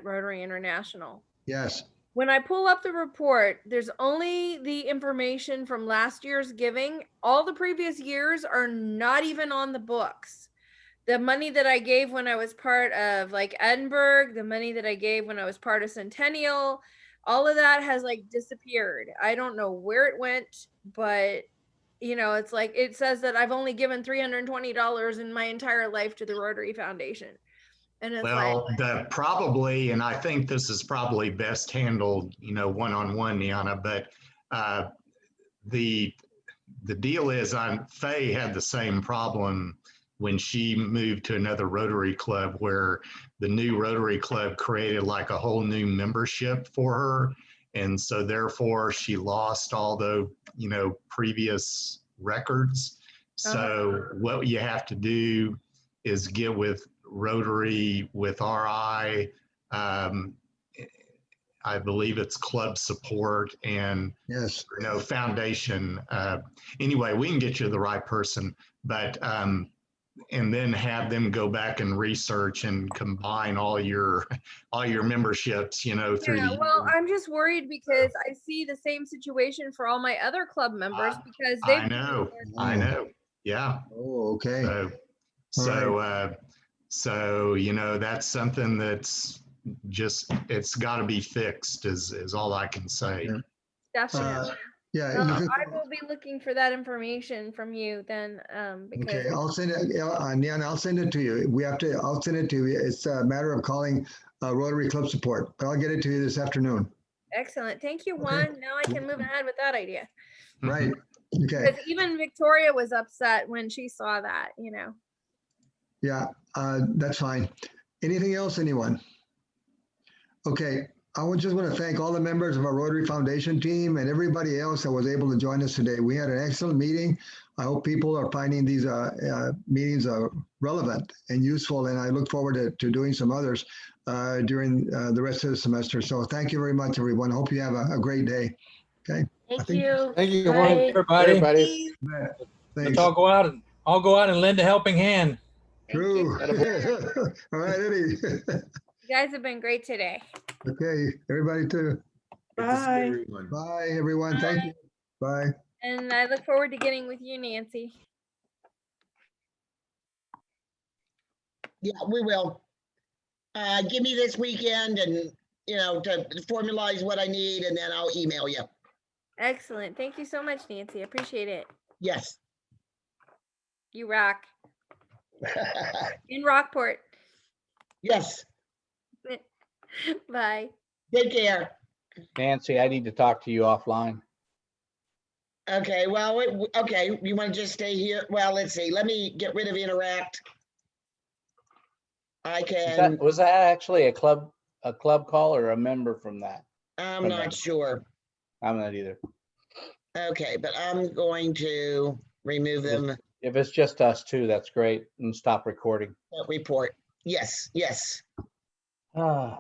Rotary International. Yes. When I pull up the report, there's only the information from last year's giving. All the previous years are not even on the books. The money that I gave when I was part of like Edinburgh, the money that I gave when I was part of Centennial, all of that has like disappeared. I don't know where it went, but you know, it's like, it says that I've only given $320 in my entire life to the Rotary Foundation. And it's Well, like, probably, and I think this is probably best handled, one-on-one, Nianna, but the deal is Faye had the same problem when she moved to another Rotary Club, where the new Rotary Club created like a whole new membership for her. And so therefore she lost all the, previous records. So what you have to do is get with Rotary, with RI, I believe it's club support and yes, foundation. Anyway, we can get you the right person, but and then have them go back and research and combine all your memberships, through the well, I'm just worried because I see the same situation for all my other club members because they I know. Yeah. Oh, okay. So that's something that's just, it's got to be fixed is all I can say. definitely. Yeah. I will be looking for that information from you then, because Okay, I'll send it, Nianna, I'll send it to you. I'll send it to you. It's a matter of calling Rotary Club Support, but I'll get it to you this afternoon. excellent. Thank you, Juan. Now I can move ahead with that idea. Right. Okay. Because even Victoria was upset when she saw that, Yeah, that's fine. Anything else, anyone? Okay, I just want to thank all the members of our Rotary Foundation team and everybody else that was able to join us today. We had an excellent meeting. I hope people are finding these meetings relevant and useful, and I look forward to doing some others during the rest of the semester. So thank you very much, everyone. Hope you have a great day. Okay. Thank you. Thank you, Bye. everybody. Let's all go out and lend a helping hand. True. All right, Eddie. You guys have been great today. Okay, everybody too. Bye. Bye, everyone. Thank you. Bye. And I look forward to getting with you, Nancy. Yeah, we will. Give me this weekend and, to formalize what I need, and then I'll email you. Excellent. Thank you so much, Nancy. I appreciate it. Yes. You rock. In Rockport. Yes. Bye. Take care. Nancy, I need to talk to you offline. Okay, well, okay, you want to just stay here? Well, let's see. Let me get rid of Interact. I Was can, that actually a club call or a member from that? I'm from not that? sure. I'm not either. Okay, but I'm going to remove them, If it's just us two, that's great, and stop recording. report. Yes, yes. Um,